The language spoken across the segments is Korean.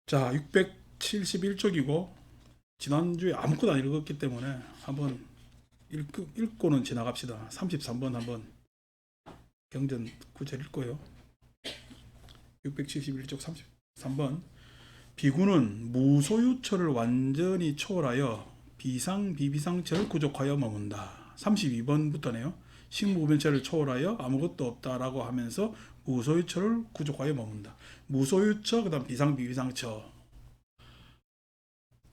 자, 671쪽이고 지난주에 아무것도 안 읽었기 때문에 한번 읽고는 지나갑시다. 33번 한번 경전 구절 읽고요. 671쪽 33번 비구는 무소유처를 완전히 초월하여 비상비비상처를 구족하여 머문다. 32번부터네요. 식무변처를 초월하여 아무것도 없다라고 하면서 무소유처를 구족하여 머문다. 무소유처 그다음 비상비비상처.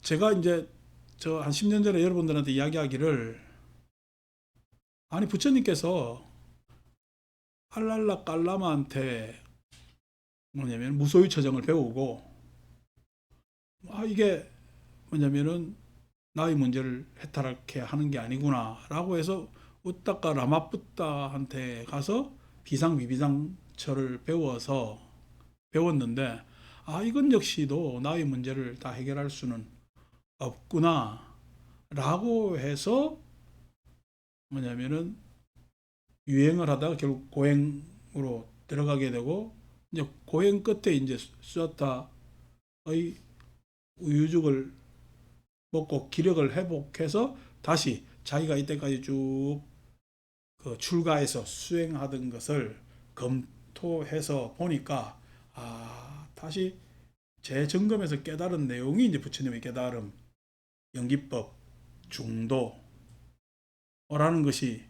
제가 이제 저 한 10년 전에 여러분들한테 이야기하기를 아니 부처님께서 알랄라 깔라마한테 뭐냐면 무소유처정을 배우고 이게 뭐냐면은 나의 문제를 해탈하게 하는 게 아니구나 라고 해서 우따까 라마뿌따한테 가서 비상비비상처를 배웠는데 이건 역시도 나의 문제를 다 해결할 수는 없구나 라고 해서 뭐냐면은 유행을 하다가 결국 고행으로 들어가게 되고 이제 고행 끝에 이제 수자타의 우유죽을 먹고 기력을 회복해서 다시 자기가 이때까지 쭉 그 출가해서 수행하던 것을 검토해서 보니까 다시 재점검해서 깨달은 내용이 이제 부처님의 깨달음, 연기법, 중도라는 것이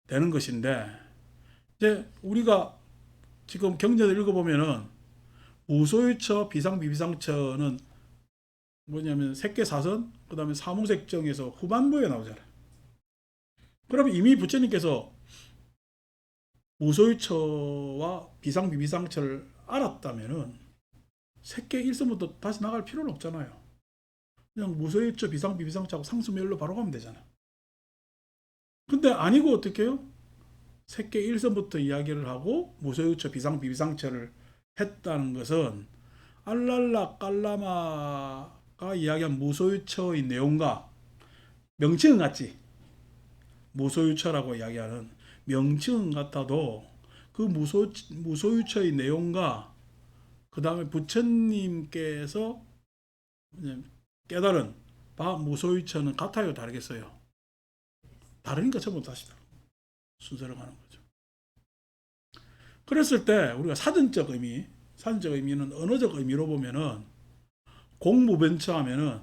되는 것인데 이제 우리가 지금 경전을 읽어보면은 무소유처, 비상비비상처는 뭐냐면 색계사선, 그 다음에 사무색정에서 후반부에 나오잖아요. 그러면 이미 부처님께서 무소유처와 비상비비상처를 알았다면은 색계 1선부터 다시 나갈 필요는 없잖아요. 그냥 무소유처, 비상비비상처하고 상수멸로 바로 가면 되잖아요. 근데 아니고 어떻게 해요? 색계 1선부터 이야기를 하고 무소유처, 비상비비상처를 했다는 것은 알랄라 깔라마가 이야기한 무소유처의 내용과 명칭은 같지. 무소유처라고 이야기하는 명칭은 같아도 그 무소유처의 내용과 그 다음에 부처님께서 깨달은 바 무소유처는 같아요, 다르겠어요? 다르니까 전부 다시 순서를 가는 거죠. 그랬을 때 우리가 사전적 의미는 언어적 의미로 보면은 공무변처 하면은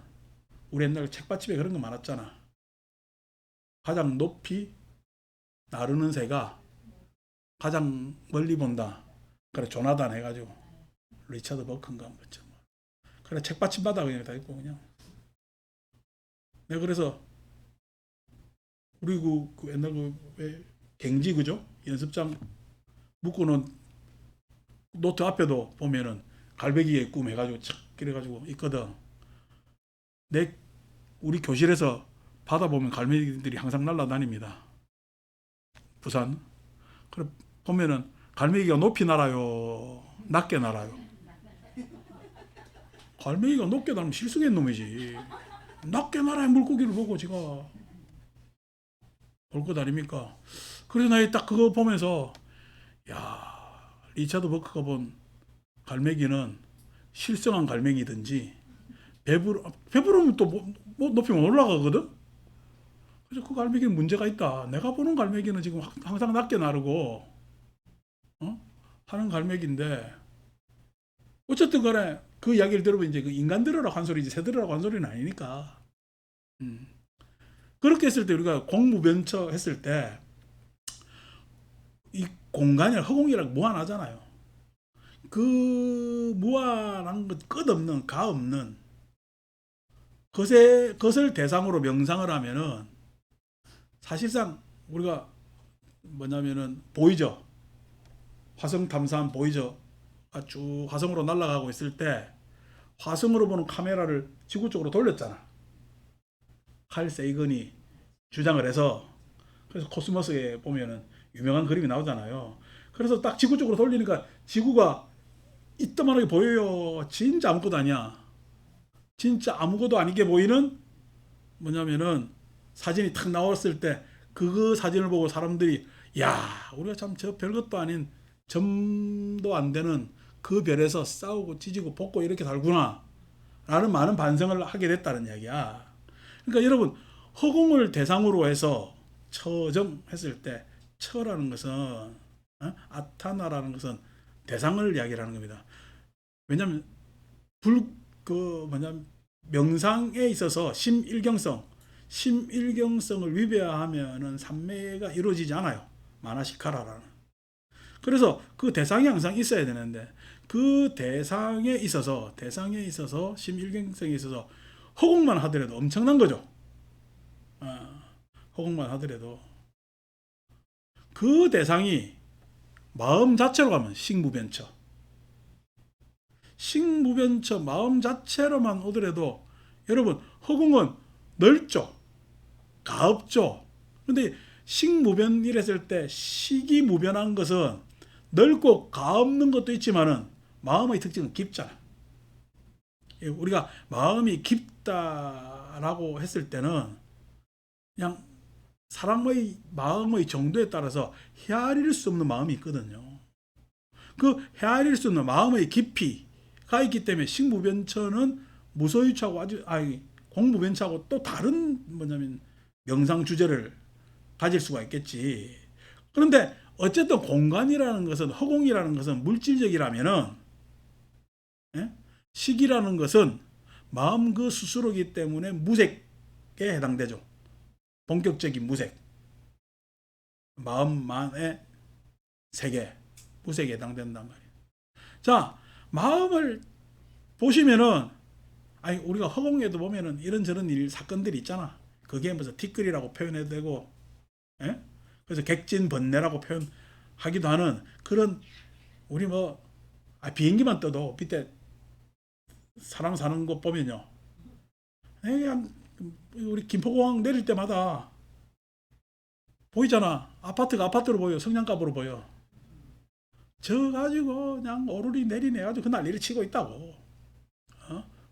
우리 옛날 책받침에 그런 거 많았잖아. 가장 높이 나르는 새가 가장 멀리 본다. 그래 조나단 해가지고 리차드 버큰가 뭐죠. 그래 책받침 받아 그냥 다 있고 그냥. 내가 그래서 우리 그 옛날 왜 갱지 그죠? 연습장 묶어놓은 노트 앞에도 보면은 갈매기의 꿈 해가지고 착 그래가지고 있거든. 우리 교실에서 받아보면 갈매기들이 항상 날아다닙니다. 부산. 그래 보면은 갈매기가 높이 날아요, 낮게 날아요. 갈매기가 높게 날면 실수된 놈이지. 낮게 날아야 물고기를 보고 제가 볼 것 아닙니까? 그래서 나 딱 그거 보면서 야 리차드 버크가 본 갈매기는 실성한 갈매기든지 배부르면 또 뭐 높이 못 올라가거든. 그래서 그 갈매기는 문제가 있다. 내가 보는 갈매기는 지금 항상 낮게 나르고 하는 갈매기인데 어쨌든 간에 그 이야기를 들어보면 이제 그 인간들이라고 한 소리지 새들이라고 한 소리는 아니니까. 그렇게 했을 때 우리가 공무변처 했을 때 이 공간이 허공이랑 무한하잖아요. 그 무한한 것 끝없는 가 없는 것을 대상으로 명상을 하면은 사실상 우리가 뭐냐면은 보이죠. 화성 탐사한 보이저가 쭉 화성으로 날아가고 있을 때 화성으로 보는 카메라를 지구 쪽으로 돌렸잖아. 칼 세이건이 주장을 해서. 그래서 코스모스에 보면은 유명한 그림이 나오잖아요. 그래서 딱 지구 쪽으로 돌리니까 지구가 이따만하게 보여요. 진짜 아무것도 아니야. 진짜 아무것도 아니게 보이는 뭐냐면은 사진이 탁 나왔을 때 그 사진을 보고 사람들이 야 우리가 참 저 별것도 아닌 점도 안 되는 그 별에서 싸우고 찢고 볶고 이렇게 살구나 라는 많은 반성을 하게 됐다는 이야기야. 그러니까 여러분, 허공을 대상으로 해서 처정했을 때 처라는 것은 아타나라는 것은 대상을 이야기하는 겁니다. 왜냐하면 명상에 있어서 심일경성을 위배하면은 삼매가 이루어지지 않아요. 마나시카라라는. 그래서 그 대상이 항상 있어야 되는데 그 대상에 있어서 심일경성에 있어서 허공만 하더라도 엄청난 거죠. 허공만 하더라도 그 대상이 마음 자체로 가면 식무변처 마음 자체로만 오더라도 여러분, 허공은 넓죠, 가없죠. 근데 식무변이랬을 때 식이 무변한 것은 넓고 가없는 것도 있지만은 마음의 특징은 깊잖아. 우리가 마음이 깊다라고 했을 때는 그냥 사람의 마음의 정도에 따라서 헤아릴 수 없는 마음이 있거든요. 그 헤아릴 수 없는 마음의 깊이가 있기 때문에 식무변처는 무소유처하고 공무변처하고 또 다른 명상 주제를 가질 수가 있겠지. 그런데 어쨌든 공간이라는 것은, 허공이라는 것은 물질적이라면은, 식이라는 것은 마음 그 스스로이기 때문에 무색에 해당되죠. 본격적인 무색. 마음만의 세계, 무색에 해당된단 말이에요. 자, 마음을 보시면은, 우리가 허공에도 보면은 이런저런 사건들이 있잖아. 그게 무슨 티끌이라고 표현해도 되고, 그래서 객진번뇌라고 표현하기도 하는 그런, 우리 비행기만 떠도 밑에 사람 사는 곳 보면요. 그냥 우리 김포공항 내릴 때마다 보이잖아. 아파트가 아파트로 보여. 성냥갑으로 보여. 저 가지고 그냥 오르리 내리네 가지고 그 난리를 치고 있다고.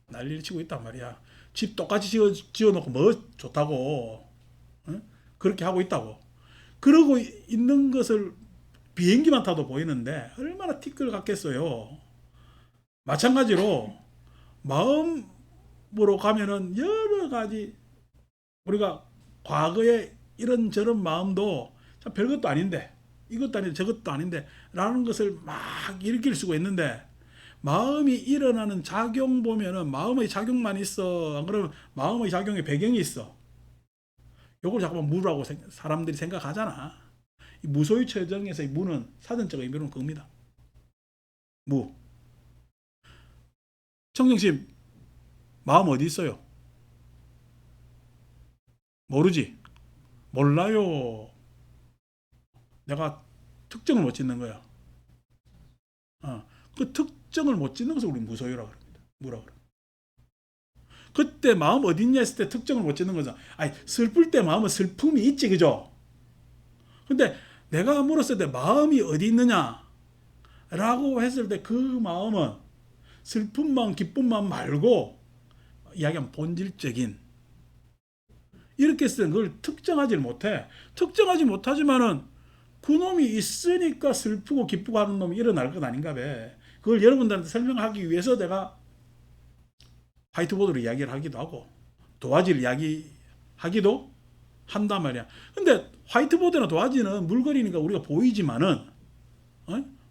난리를 치고 있단 말이야. 집 똑같이 지어놓고 뭐 좋다고. 그렇게 하고 있다고. 그러고 있는 것을 비행기만 타도 보이는데 얼마나 티끌 같겠어요. 마찬가지로 마음으로 가면은 여러 가지 우리가 과거에 이런저런 마음도 참 별것도 아닌데, 이것도 아닌데 저것도 아닌데 라는 것을 막 일으킬 수가 있는데, 마음이 일어나는 작용 보면은 마음의 작용만 있어. 안 그러면 마음의 작용의 배경이 있어. 요걸 자꾸만 무라고 사람들이 생각하잖아. 이 무소유 처정에서의 무는 사전적 의미로는 그겁니다. 무. 청정씨, 마음 어디 있어요? 모르지? 몰라요. 내가 특정을 못 짓는 거야. 그 특정을 못 짓는 것을 우리 무소유라고 합니다. 무라고 그래. 그때 마음 어디 있냐 했을 때 특정을 못 짓는 거죠. 슬플 때 마음은 슬픔이 있지, 그죠? 근데 내가 물었을 때 마음이 어디 있느냐 라고 했을 때 그 마음은 슬픈 마음, 기쁜 마음 말고 이야기하면 본질적인, 이렇게 했을 때 그걸 특정하지 못해. 특정하지 못하지만은 그놈이 있으니까 슬프고 기쁘고 하는 놈이 일어날 것 아닌가 봐. 그걸 여러분들한테 설명하기 위해서 내가 화이트보드로 이야기를 하기도 하고 도화지를 이야기하기도 한단 말이야. 근데 화이트보드나 도화지는 물건이니까 우리가 보이지만은,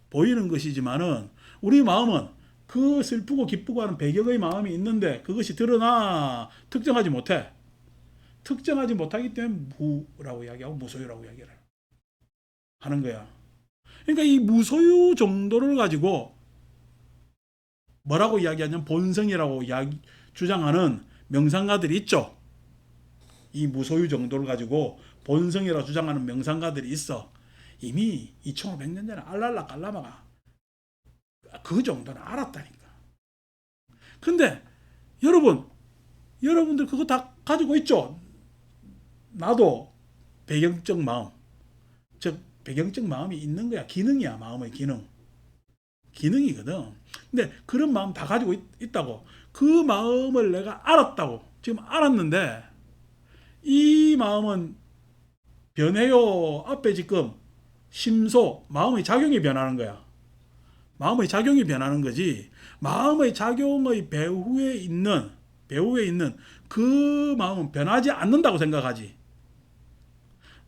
보이는 것이지만은 우리 마음은 그 슬프고 기쁘고 하는 배경의 마음이 있는데 그것이 드러나 특정하지 못해. 특정하지 못하기 때문에 무라고 이야기하고 무소유라고 이야기를 하는 거야. 그러니까 이 무소유 정도를 가지고 뭐라고 이야기하냐면 본성이라고 주장하는 명상가들이 있죠. 이 무소유 정도를 가지고 본성이라고 주장하는 명상가들이 있어. 이미 2500년 전에 알랄라 깔라마가 그 정도는 알았다니까. 근데 여러분들 그거 다 가지고 있죠. 나도 배경적 마음, 즉 배경적 마음이 있는 거야. 기능이야. 마음의 기능이거든. 근데 그런 마음 다 가지고 있다고. 그 마음을 내가 알았다고. 지금 알았는데 이 마음은 변해요. 앞에 지금 심소, 마음의 작용이 변하는 거야. 마음의 작용이 변하는 거지. 마음의 작용의 배후에 있는 그 마음은 변하지 않는다고 생각하지.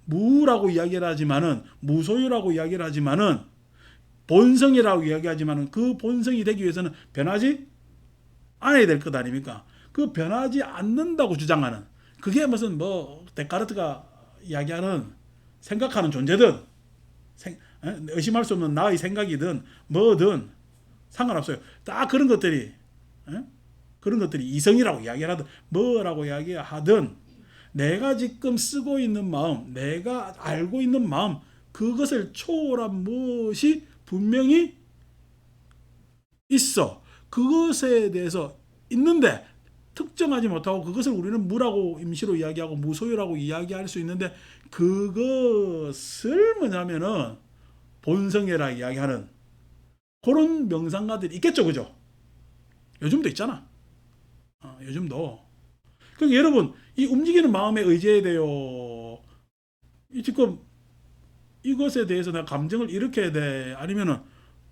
무라고 이야기를 하지만은, 무소유라고 이야기를 하지만은, 본성이라고 이야기하지만은 그 본성이 되기 위해서는 변하지 않아야 될 것 아닙니까? 그 변하지 않는다고 주장하는, 그게 무슨 데카르트가 이야기하는 생각하는 존재든 의심할 수 없는 나의 생각이든 뭐든 상관없어요. 딱 그런 것들이 이성이라고 이야기하든 뭐라고 이야기하든 내가 지금 쓰고 있는 마음, 내가 알고 있는 마음, 그것을 초월한 무엇이 분명히 있어. 그것에 대해서 있는데 특정하지 못하고 그것을 우리는 무라고 임시로 이야기하고 무소유라고 이야기할 수 있는데, 그것을 뭐냐면은 본성이라 이야기하는 그런 명상가들이 있겠죠. 그죠? 요즘도 있잖아. 요즘도. 그러니까 여러분, 이 움직이는 마음에 의지해야 돼요. 지금 이것에 대해서 내가 감정을 일으켜야 돼. 아니면은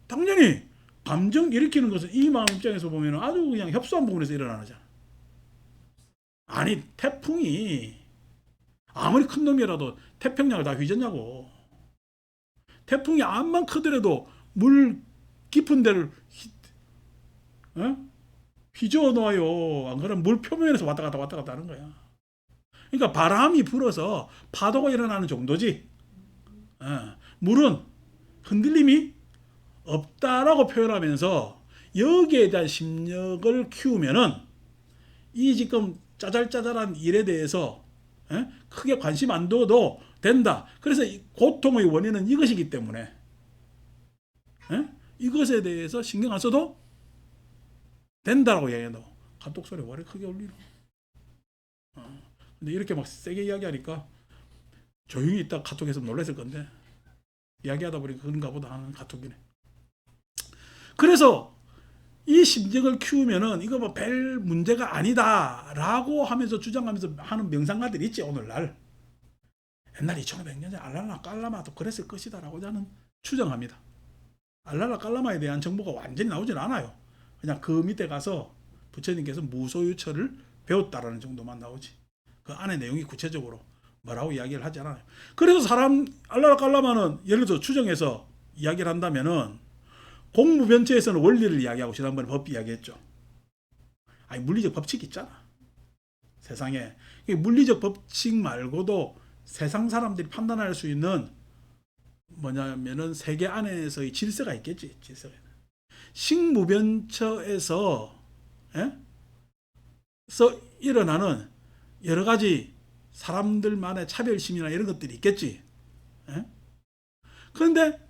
당연히 감정 일으키는 것은 이 마음 입장에서 보면 아주 그냥 협소한 부분에서 일어나잖아. 아니, 태풍이 아무리 큰 놈이라도 태평양을 다 휘젓냐고. 태풍이 암만 크더라도 물 깊은 데를 휘저어 놓아요. 안 그러면 물 표면에서 왔다 갔다 하는 거야. 그러니까 바람이 불어서 파도가 일어나는 정도지. 물은 흔들림이 없다라고 표현하면서 여기에 대한 심력을 키우면은 이 지금 짜잘짜잘한 일에 대해서 크게 관심 안 둬도 된다. 그래서 고통의 원인은 이것이기 때문에 이것에 대해서 신경 안 써도 된다라고 이야기한다고. 감독 소리 왜 이렇게 크게 울리노? 근데 이렇게 막 세게 이야기하니까 조용히 있다 카톡에서 놀랐을 건데, 이야기하다 보니까 그런가 보다 하는 카톡이네. 그래서 이 심정을 키우면은 이거 뭐 별 문제가 아니다라고 하면서 주장하면서 하는 명상가들이 있지. 오늘날 옛날 2500년 전에 알랄라 깔라마도 그랬을 것이다라고 저는 추정합니다. 알랄라 깔라마에 대한 정보가 완전히 나오진 않아요. 그냥 그 밑에 가서 부처님께서 무소유처를 배웠다라는 정도만 나오지, 그 안에 내용이 구체적으로 뭐라고 이야기를 하지 않아요. 그래서 사람 알랄라 깔라마는 예를 들어 추정해서 이야기를 한다면은 공무변체에서는 원리를 이야기하고 지난번에 법 이야기했죠. 아니, 물리적 법칙이 있잖아. 세상에 물리적 법칙 말고도 세상 사람들이 판단할 수 있는 뭐냐면은 세계 안에서의 질서가 있겠지. 질서가. 식무변처에서 일어나는 여러 가지 사람들만의 차별심이나 이런 것들이 있겠지. 그런데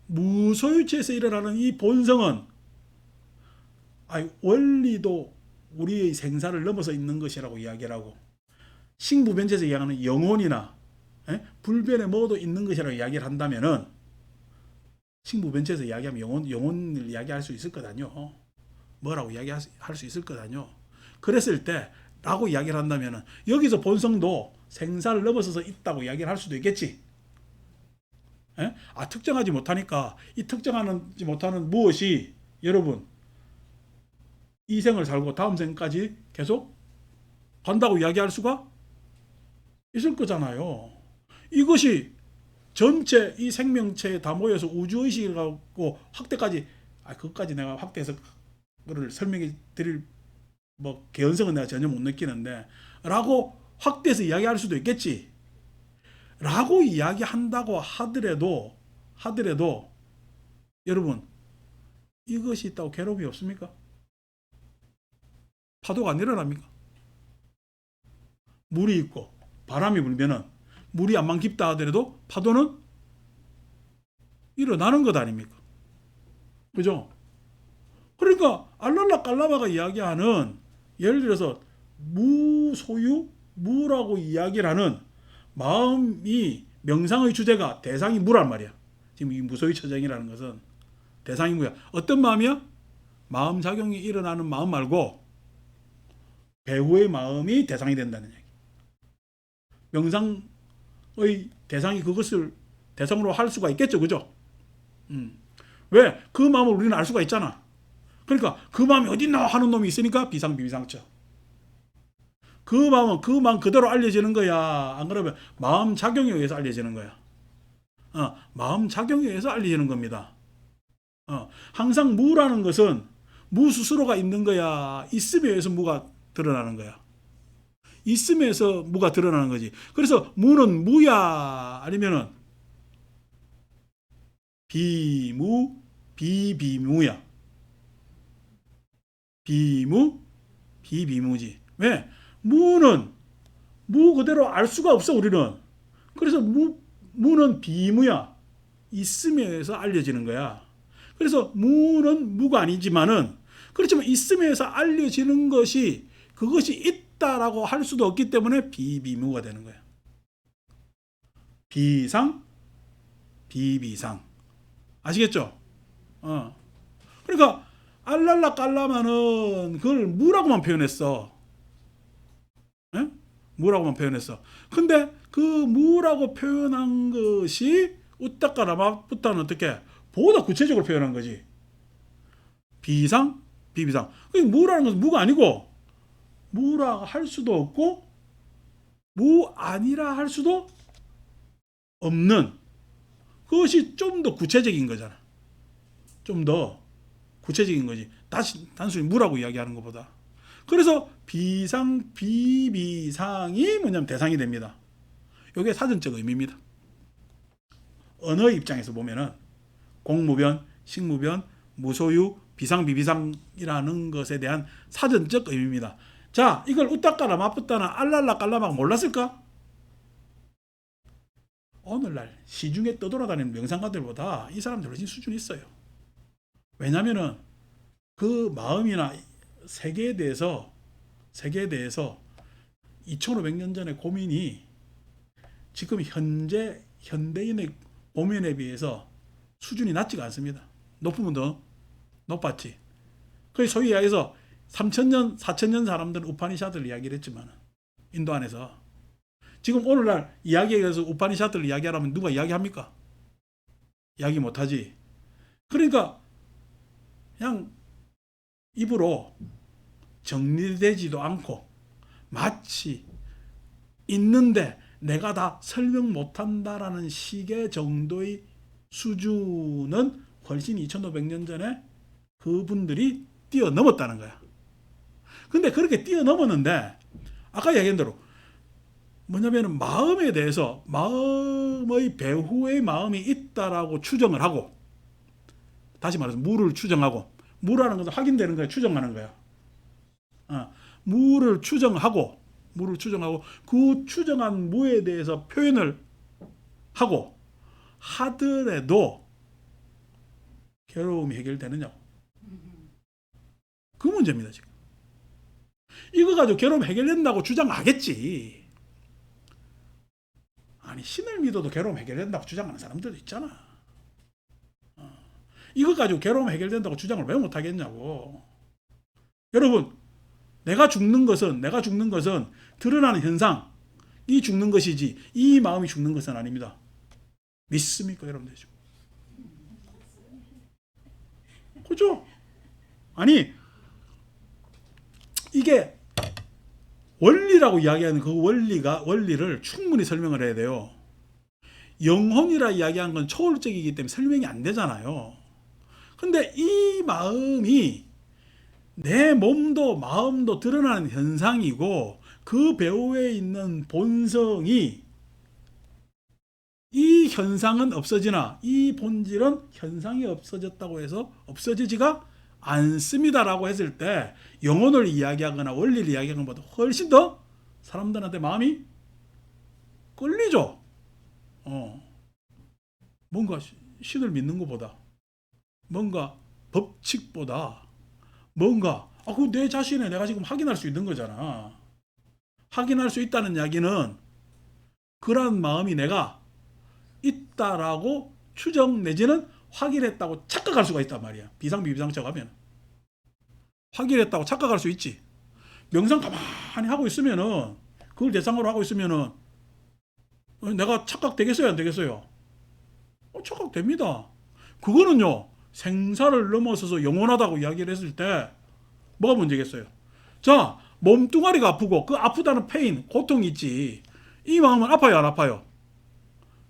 무소유체에서 일어나는 이 본성은 원리도 우리의 생사를 넘어서 있는 것이라고 이야기를 하고, 식무변체에서 이야기하는 영혼이나 불변의 뭐도 있는 것이라고 이야기를 한다면은 식무변체에서 이야기하면 영혼을 이야기할 수 있을 거다뇨. 뭐라고 이야기할 수 있을 거다뇨. 그랬을 때 라고 이야기를 한다면은 여기서 본성도 생사를 넘어서서 있다고 이야기를 할 수도 있겠지. 특정하지 못하니까 이 특정하지 못하는 무엇이 여러분 이 생을 살고 다음 생까지 계속 간다고 이야기할 수가 있을 거잖아요. 이것이 전체 이 생명체에 다 모여서 우주의식을 갖고 확대까지, 그것까지 내가 확대해서 그걸 설명해 드릴 개연성은 내가 전혀 못 느끼는데 라고 확대해서 이야기할 수도 있겠지. 라고 이야기한다고 하더라도 여러분 이것이 있다고 괴로움이 없습니까? 파도가 안 일어납니까? 물이 있고 바람이 불면은 물이 암만 깊다 하더라도 파도는 일어나는 것 아닙니까? 그죠? 그러니까 알랄라 깔라마가 이야기하는, 예를 들어서 무소유, 무라고 이야기를 하는 마음이, 명상의 주제가 대상이 무란 말이야. 지금 이 무소유 처정이라는 것은 대상이 무야. 어떤 마음이야? 마음 작용이 일어나는 마음 말고 배후의 마음이 대상이 된다는 얘기. 명상의 대상이 그것을 대상으로 할 수가 있겠죠. 그죠? 왜? 그 마음을 우리는 알 수가 있잖아. 그러니까 그 마음이 어딨나 하는 놈이 있으니까 비상비비상처. 그 마음은 그 마음 그대로 알려지는 거야. 안 그러면 마음 작용에 의해서 알려지는 거야. 마음 작용에 의해서 알려지는 겁니다. 항상 무라는 것은 무 스스로가 있는 거야. 있음에 의해서 무가 드러나는 거야. 있음에 의해서 무가 드러나는 거지. 그래서 무는 무야 아니면은 비무 비비무야. 비무 비비무지. 왜? 무는 무 그대로 알 수가 없어 우리는. 그래서 무는 비무야. 있음에 의해서 알려지는 거야. 그래서 무는 무가 아니지만은 그렇지만 있음에 의해서 알려지는 것이 그것이 있다라고 할 수도 없기 때문에 비비무가 되는 거야. 비상 비비상. 아시겠죠? 그러니까 알랄라 깔라마는 그걸 무라고만 표현했어. 예? 무라고만 표현했어. 근데 그 무라고 표현한 것이 우따까라마부터는 어떻게 보다 구체적으로 표현한 거지. 비상, 비비상. 무라는 것은 무가 아니고 무라 할 수도 없고 무 아니라 할 수도 없는 그것이 좀 더 구체적인 거잖아. 좀 더 구체적인 거지. 단순히 무라고 이야기하는 것보다. 그래서 비상, 비비상이 뭐냐면 대상이 됩니다. 이게 사전적 의미입니다. 언어의 입장에서 보면은 공무변, 식무변, 무소유, 비상, 비비상이라는 것에 대한 사전적 의미입니다. 자, 이걸 우따까라 마뿌따나 알랄라 깔라마가 몰랐을까? 오늘날 시중에 떠돌아다니는 명상가들보다 이 사람들 훨씬 수준이 있어요. 왜냐면은 그 마음이나 세계에 대해서 2500년 전의 고민이 지금 현대인의 고민에 비해서 수준이 낮지가 않습니다. 높으면 더 높았지. 그래서 소위 이야기해서 3000년, 4000년 사람들은 우파니샤드를 이야기를 했지만 인도 안에서 지금 오늘날 이야기해서 우파니샤드를 이야기하라면 누가 이야기합니까? 이야기 못하지. 그러니까 그냥 입으로 정리되지도 않고 마치 있는데 내가 다 설명 못한다라는 식의 정도의 수준은 훨씬 2500년 전에 그분들이 뛰어넘었다는 거야. 근데 그렇게 뛰어넘었는데 아까 얘기한 대로 뭐냐면 마음에 대해서 마음의 배후의 마음이 있다라고 추정을 하고 다시 말해서 무를 추정하고 무라는 것은 확인되는 거야. 추정하는 거야. 무를 추정하고 그 추정한 무에 대해서 표현을 하고 하더라도 괴로움이 해결되느냐고. 그 문제입니다 지금. 이거 가지고 괴로움 해결된다고 주장하겠지. 아니 신을 믿어도 괴로움 해결된다고 주장하는 사람들도 있잖아. 이거 가지고 괴로움 해결된다고 주장을 왜 못하겠냐고. 여러분 내가 죽는 것은 드러나는 현상이 죽는 것이지 이 마음이 죽는 것은 아닙니다. 믿습니까 여러분들? 그렇죠? 아니 이게 원리라고 이야기하는 그 원리를 충분히 설명을 해야 돼요. 영혼이라 이야기하는 건 초월적이기 때문에 설명이 안 되잖아요. 근데 이 마음이 내 몸도 마음도 드러나는 현상이고 그 배후에 있는 본성이 이 현상은 없어지나 이 본질은 현상이 없어졌다고 해서 없어지지가 않습니다라고 했을 때 영혼을 이야기하거나 원리를 이야기하는 것보다 훨씬 더 사람들한테 마음이 끌리죠. 뭔가 신을 믿는 것보다 뭔가 법칙보다 뭔가 그 내 자신에 내가 지금 확인할 수 있는 거잖아. 확인할 수 있다는 이야기는 그런 마음이 내가 있다라고 추정 내지는 확인했다고 착각할 수가 있단 말이야. 비상비비상처 가면 확인했다고 착각할 수 있지. 명상 가만히 하고 있으면은 그걸 대상으로 하고 있으면은 내가 착각되겠어요 안 되겠어요? 착각됩니다. 그거는요 생사를 넘어서서 영원하다고 이야기를 했을 때 뭐가 문제겠어요? 자, 몸뚱아리가 아프고 그 아프다는 페인, 고통이 있지. 이 마음은 아파요, 안 아파요?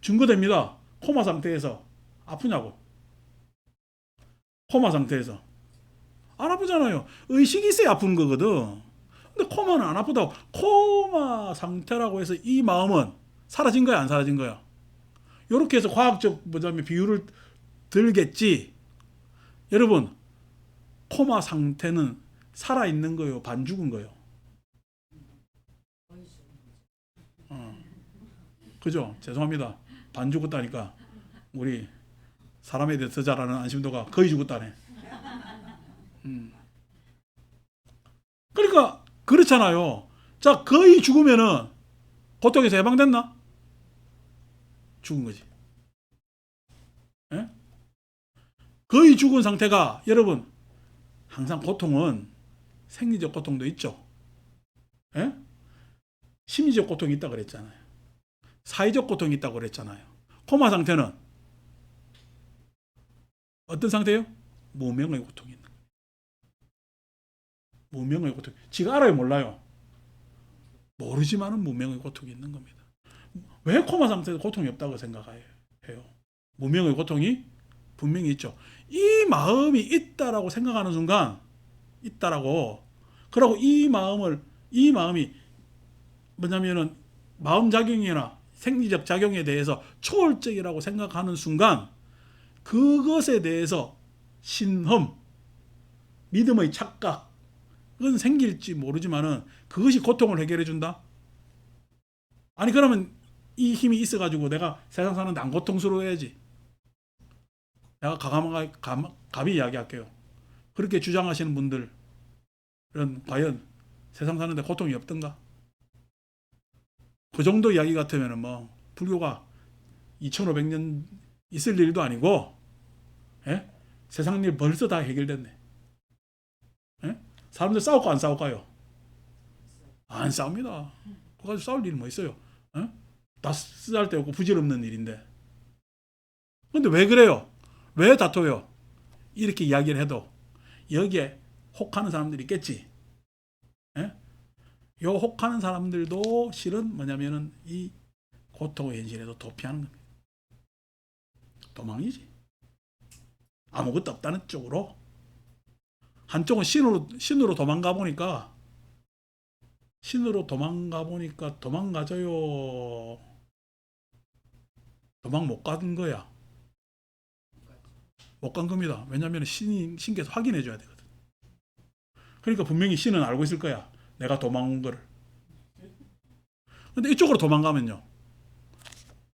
증거됩니다. 코마 상태에서 아프냐고. 코마 상태에서 안 아프잖아요. 의식이 있어야 아픈 거거든. 근데 코마는 안 아프다고. 코마 상태라고 해서 이 마음은 사라진 거야, 안 사라진 거야? 이렇게 해서 과학적 뭐냐면 비율을 들겠지. 여러분, 코마 상태는 살아있는 거요, 반 죽은 거요? 그죠? 죄송합니다. 반 죽었다니까. 우리 사람에 대해서 잘 아는 안심도가 거의 죽었다네. 그러니까 그렇잖아요. 자, 거의 죽으면은 고통에서 해방됐나? 죽은 거지. 예? 거의 죽은 상태가 여러분 항상 고통은 생리적 고통도 있죠. 예? 심리적 고통이 있다고 그랬잖아요. 사회적 고통이 있다고 그랬잖아요. 코마 상태는 어떤 상태예요? 무명의 고통이 있는 거예요. 무명의 고통. 지가 알아요, 몰라요? 모르지만은 무명의 고통이 있는 겁니다. 왜 코마 상태에서 고통이 없다고 생각해요? 무명의 고통이 분명히 있죠. 이 마음이 있다라고 생각하는 순간 있다라고. 그러고 이 마음이 뭐냐면은 마음작용이나 생리적 작용에 대해서 초월적이라고 생각하는 순간 그것에 대해서 신험, 믿음의 착각은 생길지 모르지만은 그것이 고통을 해결해 준다? 아니 그러면 이 힘이 있어가지고 내가 세상 사는데 안 고통스러워야지. 내가 감히 이야기할게요. 그렇게 주장하시는 분들은 과연 세상 사는데 고통이 없던가? 그 정도 이야기 같으면 뭐 불교가 2500년 있을 일도 아니고, 예? 세상 일 벌써 다 해결됐네. 예? 사람들 싸울까 안 싸울까요? 안 싸웁니다. 그거 가지고 싸울 일이 뭐 있어요? 예? 다 쓰잘데없고 부질없는 일인데. 근데 왜 그래요? 왜 다퉈요? 이렇게 이야기를 해도 여기에 혹하는 사람들이 있겠지. 예? 요 혹하는 사람들도 실은 뭐냐면은 이 고통의 현실에서 도피하는 겁니다. 도망이지. 아무것도 없다는 쪽으로. 한쪽은 신으로 도망가 보니까 도망가져요. 도망 못 간 거야. 못 간 겁니다. 왜냐하면 신께서 확인해 줘야 되거든. 그러니까 분명히 신은 알고 있을 거야. 내가 도망온 거를. 근데 이쪽으로 도망가면요.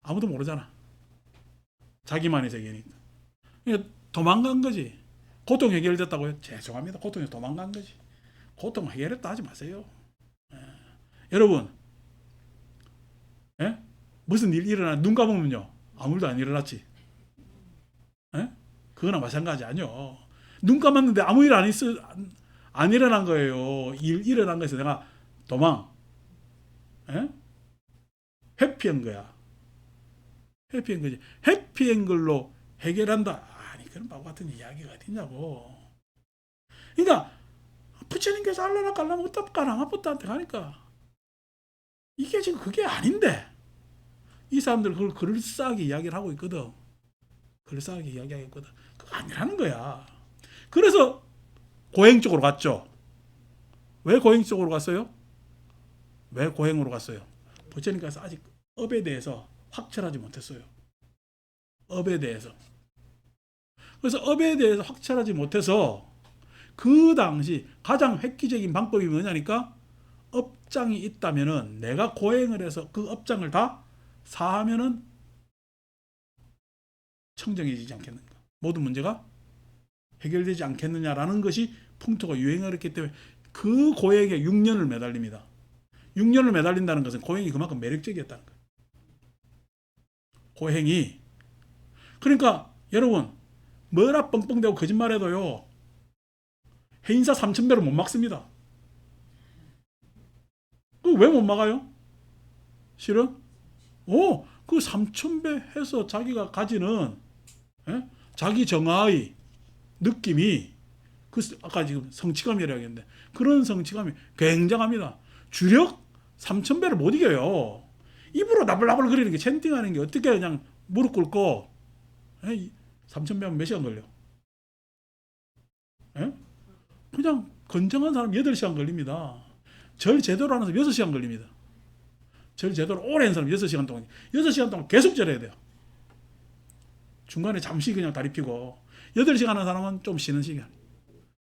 아무도 모르잖아. 자기만의 세계니까. 그러니까 도망간 거지. 고통 해결됐다고요? 죄송합니다. 고통에서 도망간 거지. 고통 해결했다 하지 마세요. 예. 여러분, 예? 무슨 일 일어나 눈 감으면요. 아무 일도 안 일어났지. 예? 그거나 마찬가지 아니요. 눈 감았는데 아무 일 안 일어난 거예요. 일어난 거에서 내가 도망. 예? 회피한 거야. 회피한 거지. 회피한 걸로 해결한다. 아니 그런 바보 같은 이야기가 어딨냐고. 그러니까 부처님께서 알라나 깔라면 어떡하나 아무것도한테 가니까 이게 지금 그게 아닌데 이 사람들 그걸 그럴싸하게 이야기를 하고 있거든. 그럴싸하게 이야기하고 있거든. 그거 아니라는 거야. 그래서 고행 쪽으로 갔죠. 왜 고행 쪽으로 갔어요? 왜 고행으로 갔어요? 부처님께서 아직 업에 대해서 확철하지 못했어요. 업에 대해서. 그래서 업에 대해서 확철하지 못해서 그 당시 가장 획기적인 방법이 뭐냐니까 업장이 있다면은 내가 고행을 해서 그 업장을 다 사하면은 청정해지지 않겠는가. 모든 문제가 해결되지 않겠느냐라는 것이 풍토가 유행을 했기 때문에 그 고행에 6년을 매달립니다. 6년을 매달린다는 것은 고행이 그만큼 매력적이었다는 거예요. 고행이. 그러니까 여러분 뭐라 뻥뻥대고 거짓말해도요. 해인사 3000배를 못 막습니다. 왜 못 막아요? 실은? 그 3000배 해서 자기가 가지는 자기 정화의 느낌이 아까 지금 성취감이라고 했는데 그런 성취감이 굉장합니다. 주력 3,000배를 못 이겨요. 입으로 나불나불 거리는 게 챈팅하는 게 어떻게 그냥 무릎 꿇고 3,000배면 몇 시간 걸려? 에? 그냥 건정한 사람 8시간 걸립니다. 절 제대로 하는 사람 6시간 걸립니다. 절 제대로 오래 한 사람 6시간 동안 계속 절해야 돼요. 중간에 잠시 그냥 다리 펴고 8시간 하는 사람은 좀 쉬는 시간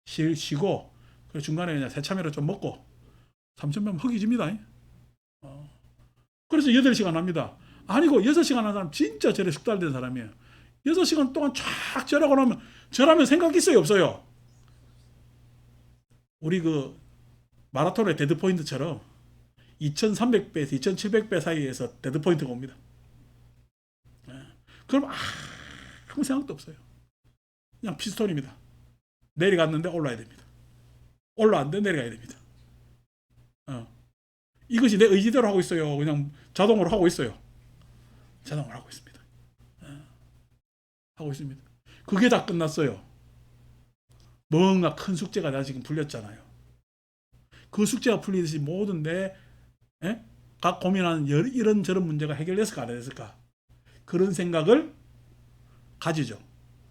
쉬고 중간에 그냥 새참이로 좀 먹고 3,000명 허기집니다. 그래서 8시간 합니다. 아니고 6시간 하는 사람 진짜 절에 숙달된 사람이에요. 6시간 동안 쫙 절하고 나면 절하면 생각 있어요 없어요? 우리 그 마라톤의 데드포인트처럼 2300배에서 2700배 사이에서 데드포인트가 옵니다. 그럼 아무 생각도 없어요. 그냥 피스톤입니다. 내려갔는데 올라야 됩니다. 올라왔는데 내려가야 됩니다. 이것이 내 의지대로 하고 있어요. 그냥 자동으로 하고 있어요. 자동으로 하고 있습니다. 하고 있습니다. 그게 다 끝났어요. 뭔가 큰 숙제가 나 지금 풀렸잖아요. 그 숙제가 풀리듯이 모든 각 고민하는 이런저런 문제가 해결됐을까 안 됐을까 그런 생각을 가지죠.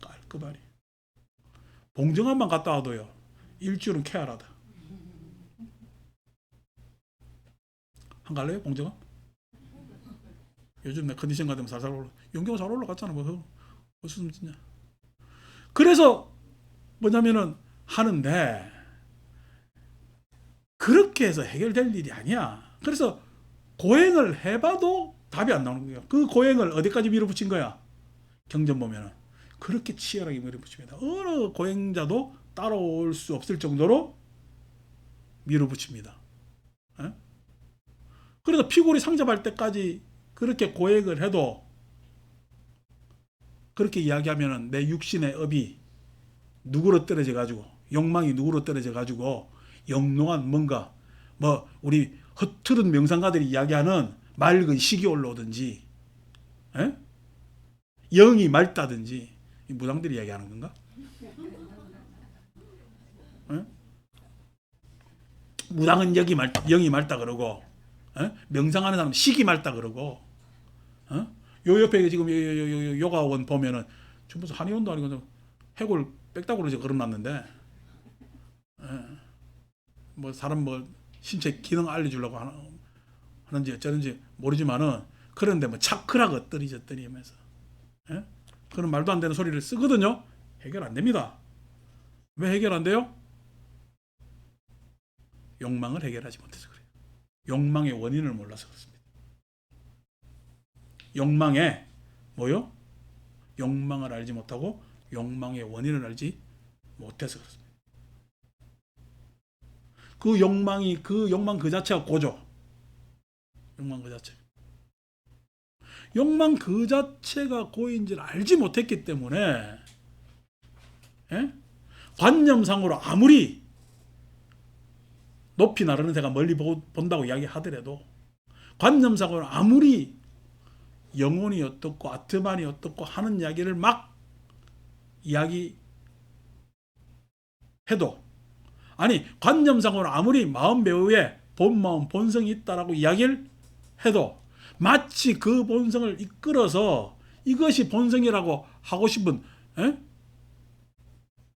깔끔하게. 봉정암만 갔다 와도요. 일주일은 쾌활하다. 한 갈래요? 봉정암? 요즘 내 컨디션 같으면 살살 올라. 용기가 잘 올라갔잖아. 무슨 짓냐. 그래서 뭐냐면은 하는데 그렇게 해서 해결될 일이 아니야. 그래서 고행을 해봐도 답이 안 나오는 거예요. 그 고행을 어디까지 밀어붙인 거야? 경전 보면은 그렇게 치열하게 밀어붙입니다. 어느 고행자도 따라올 수 없을 정도로 밀어붙입니다. 에? 그래서 피골이 상접할 때까지 그렇게 고행을 해도 그렇게 이야기하면은 내 육신의 업이 누구로 떨어져 가지고 욕망이 누구로 떨어져 가지고 영롱한 뭔가 우리 허투른 명상가들이 이야기하는 맑은 식이 올라오든지 영이 맑다든지 무당들이 이야기하는 건가? 무당은 영이 맑다 그러고 명상하는 사람은 식이 맑다 그러고 요 옆에 지금 요가원 보면은 지금 무슨 한의원도 아니고 해골 빽다구로 걸어놨는데 사람 신체 기능 알려주려고 하는지 어쩌는지 모르지만은 그런데 차크라가 떨어졌더니 하면서 그런 말도 안 되는 소리를 쓰거든요. 해결 안 됩니다. 왜 해결 안 돼요? 욕망을 해결하지 못해서 그래요. 욕망의 원인을 몰라서 그렇습니다. 욕망에 뭐요? 욕망을 알지 못하고 욕망의 원인을 알지 못해서 그렇습니다. 그 욕망 그 자체가 고죠. 욕망 그 자체. 욕망 그 자체가 고인지를 알지 못했기 때문에 관념상으로 아무리 높이 나르는 새가 멀리 본다고 이야기하더라도 관념상으로 아무리 영혼이 어떻고 아트만이 어떻고 하는 이야기를 막 이야기해도 아니 관념상으로 아무리 마음 배후에 본마음 본성이 있다라고 이야기를 해도 마치 그 본성을 이끌어서 이것이 본성이라고 하고 싶은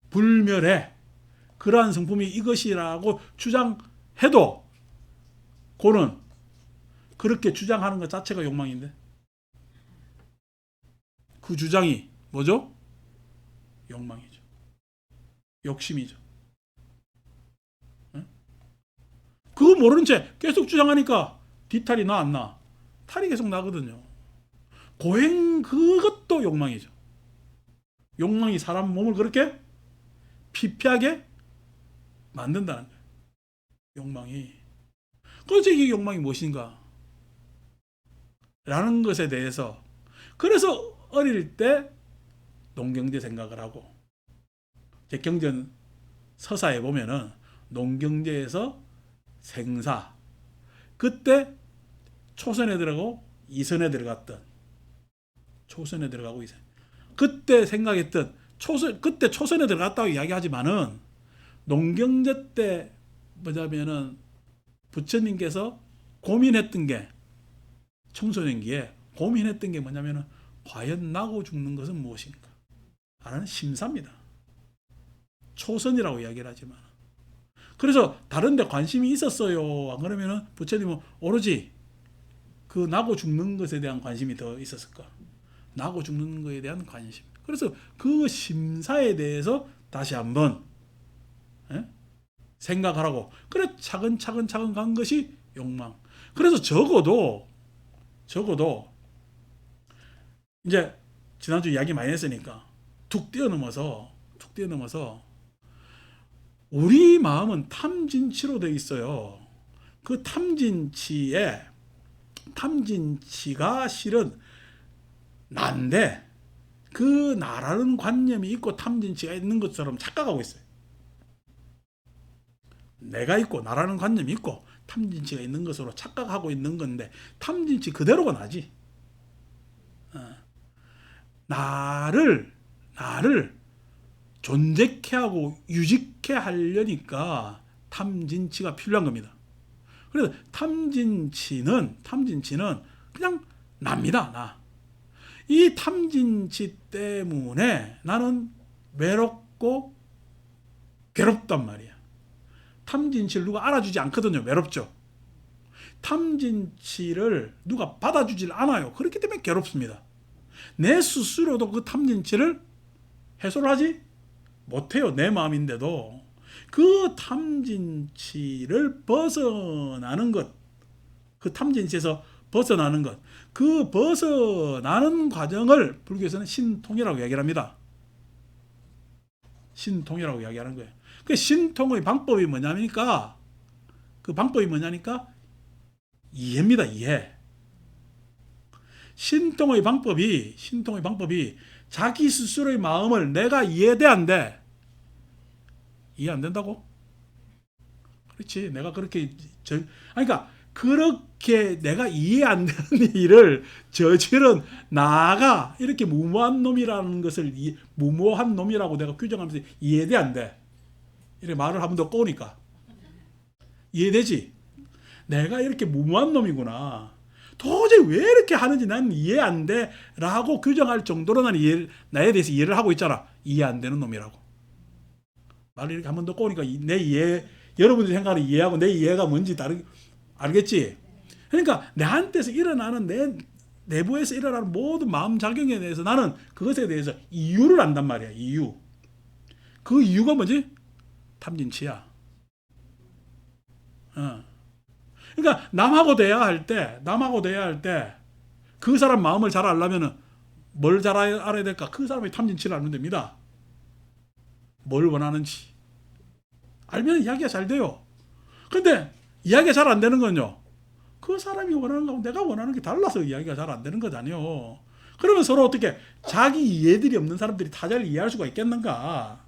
불멸의 그러한 성품이 이것이라고 주장해도 그는 그렇게 주장하는 것 자체가 욕망인데 그 주장이 뭐죠? 욕망이죠. 욕심이죠. 그거 모르는 채 계속 주장하니까 뒤탈이 나 안 나? 탈이 계속 나거든요. 고행 그것도 욕망이죠. 욕망이 사람 몸을 그렇게 피폐하게 만든다는 거예요. 욕망이. 그래서 이게 욕망이 무엇인가? 라는 것에 대해서 그래서 어릴 때 농경제 생각을 하고 경전 서사에 보면은 농경제에서 생사 그때 초선에 들어가고 이선에 들어갔던 초선에 들어가고 이선 그때 생각했던 그때 초선에 들어갔다고 이야기하지만은 농경제 때 뭐냐면은 부처님께서 고민했던 게 청소년기에 고민했던 게 뭐냐면은 과연 나고 죽는 것은 무엇인가 하는 심사입니다. 초선이라고 이야기를 하지만 그래서 다른 데 관심이 있었어요. 안 그러면은 부처님은 오로지 그 나고 죽는 것에 대한 관심이 더 있었을까? 나고 죽는 것에 대한 관심. 그래서 그 심사에 대해서 다시 한번 생각하라고. 그래 차근차근 간 것이 욕망. 그래서 적어도 이제 지난주 이야기 많이 했으니까 툭 뛰어넘어서 우리 마음은 탐진치로 되어 있어요. 그 탐진치가 실은 나인데 그 나라는 관념이 있고 탐진치가 있는 것처럼 착각하고 있어요. 내가 있고 나라는 관념이 있고 탐진치가 있는 것으로 착각하고 있는 건데 탐진치 그대로가 나지. 나를 존재케 하고 유지케 하려니까 탐진치가 필요한 겁니다. 그래서 탐진치는 그냥 납니다. 나. 이 탐진치 때문에 나는 외롭고 괴롭단 말이야. 탐진치를 누가 알아주지 않거든요. 외롭죠. 탐진치를 누가 받아주질 않아요. 그렇기 때문에 괴롭습니다. 내 스스로도 그 탐진치를 해소를 하지 못해요. 내 마음인데도 그 탐진치를 벗어나는 것, 그 탐진치에서 벗어나는 것, 그 벗어나는 과정을 불교에서는 신통이라고 이야기를 합니다. 신통이라고 이야기하는 거예요. 그 신통의 방법이 뭐냐니까 그 방법이 뭐냐니까 이해입니다. 이해. 신통의 방법이 자기 스스로의 마음을 내가 이해돼 안 돼? 이해 안 된다고? 그렇지. 내가 그렇게 그러니까 그렇게 내가 이해 안 되는 일을 저지른 나가 이렇게 무모한 놈이라는 것을 무모한 놈이라고 내가 규정하면서 이해돼 안 돼? 이렇게 말을 한 번 더 꼬니까 이해되지? 내가 이렇게 무모한 놈이구나. 도저히 왜 이렇게 하는지 나는 이해 안 돼 라고 규정할 정도로 나는 나에 대해서 이해를 하고 있잖아. 이해 안 되는 놈이라고. 말을 이렇게 한 번 더 꼬니까 내 이해, 여러분들이 생각하는 이해하고 내 이해가 뭔지 알겠지? 그러니까 나한테서 일어나는 내 내부에서 일어나는 모든 마음작용에 대해서 나는 그것에 대해서 이유를 안단 말이야. 이유. 그 이유가 뭐지? 탐진치야. 그러니까 남하고 대해야 할 때 그 사람 마음을 잘 알려면 뭘 잘 알아야 될까? 그 사람의 탐진치를 알면 됩니다. 뭘 원하는지 알면 이야기가 잘 돼요. 근데 이야기가 잘 안 되는 건요, 그 사람이 원하는 거하고 내가 원하는 게 달라서 이야기가 잘 안 되는 거잖아요. 그러면 서로 어떻게 자기 이해들이 없는 사람들이 타자를 이해할 수가 있겠는가?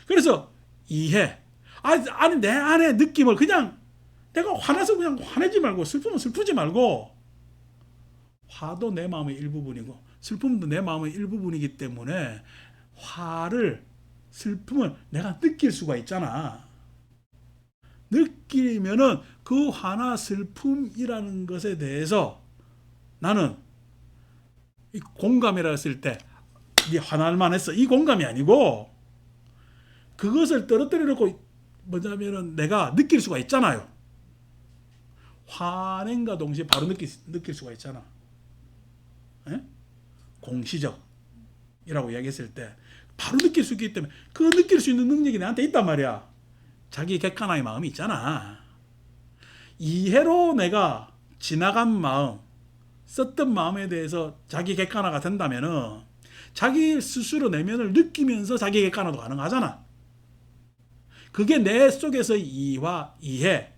그래서 이해. 아니 내 안에 느낌을 그냥 내가 화나서 그냥 화내지 말고 슬프면 슬프지 말고, 화도 내 마음의 일부분이고 슬픔도 내 마음의 일부분이기 때문에 슬픔을 내가 느낄 수가 있잖아. 느끼면은 그 화나 슬픔이라는 것에 대해서 나는 공감이라 했을 때 네 화날 만했어, 이 공감이 아니고 그것을 떨어뜨려 놓고 뭐냐면은 내가 느낄 수가 있잖아요. 화낸과 동시에 바로 느낄 수가 있잖아. 에? 공시적이라고 이야기했을 때 바로 느낄 수 있기 때문에 그 느낄 수 있는 능력이 나한테 있단 말이야. 자기 객관화의 마음이 있잖아. 이해로 내가 지나간 마음, 썼던 마음에 대해서 자기 객관화가 된다면은 자기 스스로 내면을 느끼면서 자기 객관화도 가능하잖아. 그게 내 속에서 이와 이해,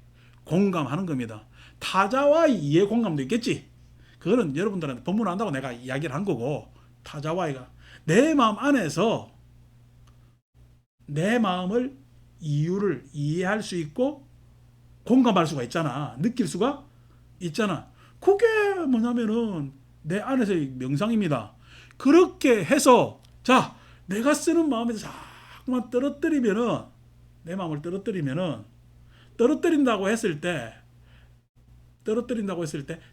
공감하는 겁니다. 타자와의 이해, 공감도 있겠지. 그거는 여러분들한테 법문한다고 내가 이야기를 한 거고, 타자와의가 내 마음 안에서 내 마음을 이유를 이해할 수 있고 공감할 수가 있잖아. 느낄 수가 있잖아. 그게 뭐냐면은 내 안에서의 명상입니다. 그렇게 해서 자, 내가 쓰는 마음에서 자꾸만 떨어뜨리면은, 내 마음을 떨어뜨리면은, 떨어뜨린다고 했을 때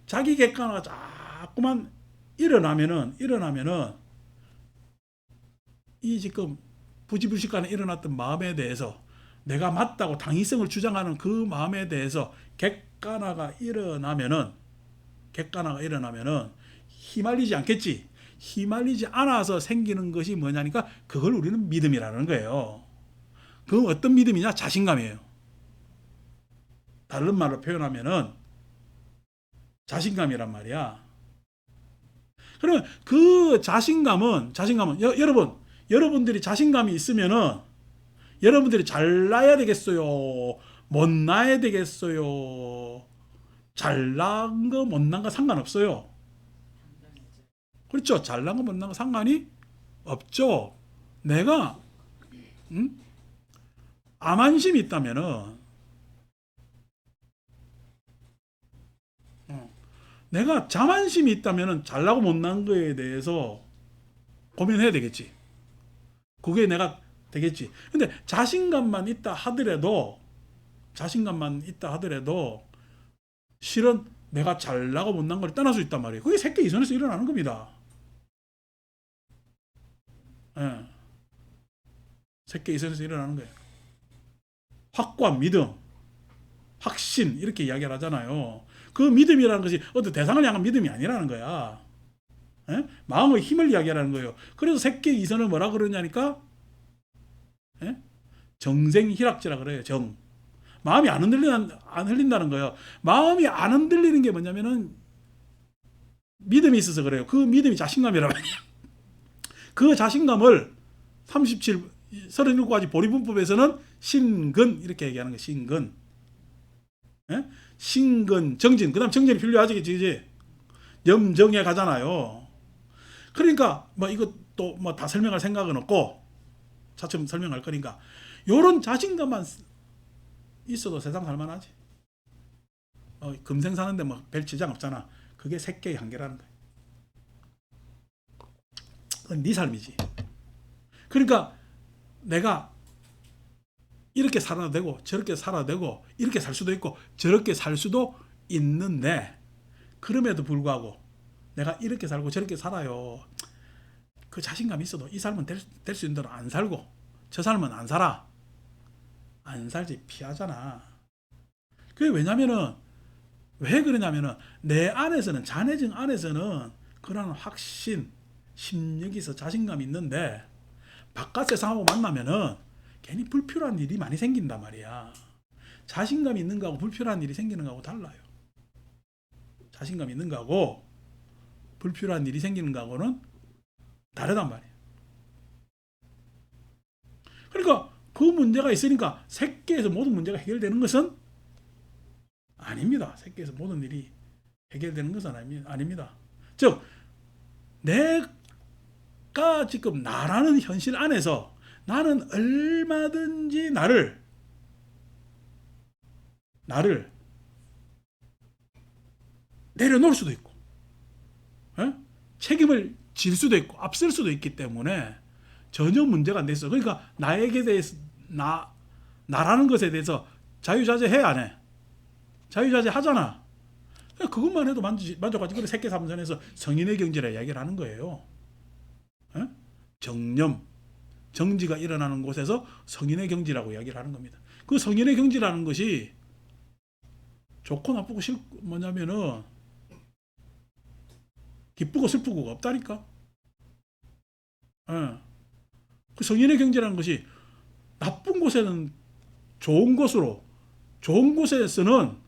자기 객관화가 자꾸만 일어나면은 이 지금 부지불식간에 일어났던 마음에 대해서, 내가 맞다고 당위성을 주장하는 그 마음에 대해서 객관화가 일어나면은 휘말리지 않겠지. 휘말리지 않아서 생기는 것이 뭐냐니까, 그걸 우리는 믿음이라는 거예요. 그건 어떤 믿음이냐? 자신감이에요. 다른 말로 표현하면은 자신감이란 말이야. 그러면 그 자신감은 여러분들이 자신감이 있으면은 여러분들이 잘나야 되겠어요? 못나야 되겠어요? 잘난 거 못난 거 상관없어요. 그렇죠? 잘난 거 못난 거 상관이 없죠. 내가 암안심이 있다면은, 내가 자만심이 있다면은 잘나고 못난 거에 대해서 고민해야 되겠지. 그게 내가 되겠지. 근데 자신감만 있다 하더라도 실은 내가 잘나고 못난 걸 떠날 수 있단 말이에요. 그게 새끼 이선에서 일어나는 겁니다. 예. 새끼 이선에서 일어나는 거예요. 확고한 믿음, 확신, 이렇게 이야기를 하잖아요. 그 믿음이라는 것이 어떤 대상을 향한 믿음이 아니라는 거야. 예? 마음의 힘을 이야기하는 거예요. 그래서 새끼 이선을 뭐라 그러냐니까, 예? 정생희락지라 그래요. 마음이 안 흔들린다는 거예요. 마음이 안 흔들리는 게 뭐냐면은 믿음이 있어서 그래요. 그 믿음이 자신감이란 말이에요. 그 자신감을 37가지 보리분법에서는 신근, 이렇게 얘기하는 거예요. 신근. 예? 신근, 정진. 그 다음 정진이 필요하지, 그치? 염정에 가잖아요. 그러니까, 이것도 다 설명할 생각은 없고, 차츰 설명할 거니까, 요런 자신감만 있어도 세상 살만하지. 금생 사는데 별 지장 없잖아. 그게 새끼의 한계라는 거야. 그건 네 삶이지. 그러니까 내가 이렇게 살아도 되고 저렇게 살아도 되고 이렇게 살 수도 있고 저렇게 살 수도 있는데, 그럼에도 불구하고 내가 이렇게 살고 저렇게 살아요. 그 자신감이 있어도 이 삶은 될 수 있는 대로 안 살고 저 삶은 안 살아. 안 살지, 피하잖아. 그게 왜냐면은, 왜 그러냐면은 내 안에서는, 자내증 안에서는 그런 확신, 심력에서 자신감이 있는데 바깥 세상하고 만나면은 괜히 불필요한 일이 많이 생긴단 말이야. 자신감이 있는 거하고 불필요한 일이 생기는 거하고 달라요. 자신감이 있는 거하고 불필요한 일이 생기는 거하고는 다르단 말이야. 그러니까 그 문제가 있으니까 새끼에서 모든 문제가 해결되는 것은 아닙니다. 새끼에서 모든 일이 해결되는 것은 아닙니다. 즉, 내가 지금 나라는 현실 안에서 나는 얼마든지 나를 내려놓을 수도 있고, 책임을 질 수도 있고 앞설 수도 있기 때문에 전혀 문제가 안 됐어. 그러니까 나에게 대해서, 나라는 것에 대해서 자유자재해, 안 해? 자유자재 하잖아. 그것만 해도 만족하지. 그래, 세계사문선에서 성인의 경지라 이야기를 하는 거예요. 정념, 정지가 일어나는 곳에서 성인의 경지라고 이야기를 하는 겁니다. 그 성인의 경지라는 것이 좋고 나쁘고 뭐냐면은 기쁘고 슬프고가 없다니까. 그 성인의 경지라는 것이 나쁜 곳에는 좋은 곳으로, 좋은 곳에서는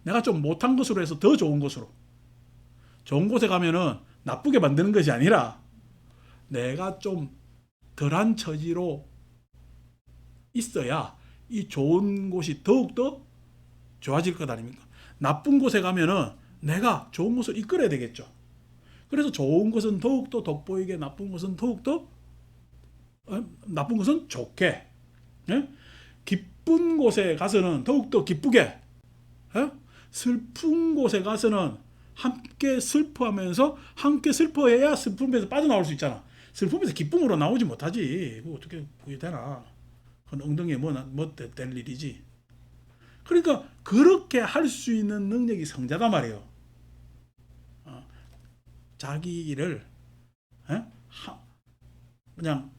내가 좀 못한 것으로 해서 더 좋은 곳으로, 좋은 곳에 가면은 나쁘게 만드는 것이 아니라 내가 좀 덜한 처지로 있어야 이 좋은 곳이 더욱더 좋아질 것 아닙니까? 나쁜 곳에 가면은 내가 좋은 곳을 이끌어야 되겠죠. 그래서 좋은 것은 더욱더 돋보이게, 나쁜 것은 좋게, 기쁜 곳에 가서는 더욱더 기쁘게, 슬픈 곳에 가서는 함께 슬퍼하면서, 함께 슬퍼해야 슬픔에서 빠져나올 수 있잖아. 슬픔에서 기쁨으로 나오지 못하지. 그거 어떻게 그게 되나? 그건 엉덩이에 될 일이지. 그러니까 그렇게 할 수 있는 능력이 성자다 말이에요. 자기를 그냥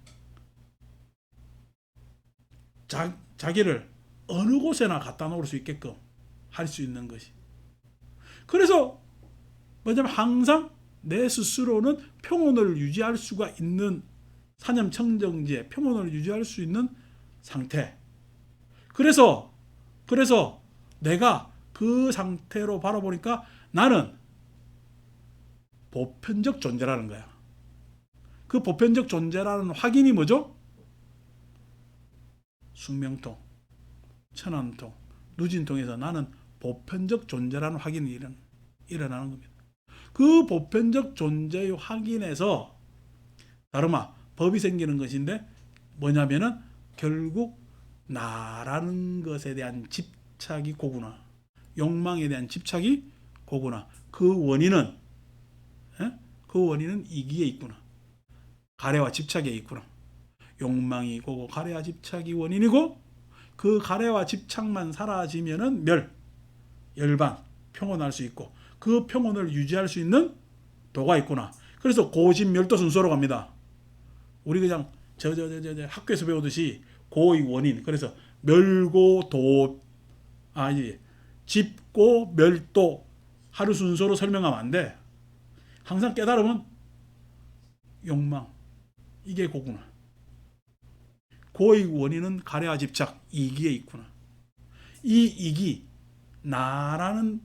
자기를 어느 곳에나 갖다 놓을 수 있게끔 할 수 있는 것이. 그래서 뭐냐면 항상 내 스스로는 평온을 유지할 수가 있는 사념청정지에 평온을 유지할 수 있는 상태. 그래서 내가 그 상태로 바라보니까 나는 보편적 존재라는 거야. 그 보편적 존재라는 확인이 뭐죠? 숙명통, 천안통, 누진통에서 나는 보편적 존재라는 확인이 일어나는 겁니다. 그 보편적 존재의 확인에서 다름아 법이 생기는 것인데 뭐냐면은 결국 나라는 것에 대한 집착이 고구나. 욕망에 대한 집착이 고구나. 그 원인은 이기에 있구나. 가래와 집착에 있구나. 욕망이 고고 가래와 집착이 원인이고 그 가래와 집착만 사라지면은 열반 평온할 수 있고 그 평온을 유지할 수 있는 도가 있구나. 그래서 고진멸도 순서로 갑니다. 우리 그냥 학교에서 배우듯이 고의 원인. 그래서 멸고도 집고 멸도 하루 순서로 설명하면 안 돼. 항상 깨달으면 욕망 이게 고구나. 고의 원인은 가래와 집착 이기에 있구나. 이 이기 나라는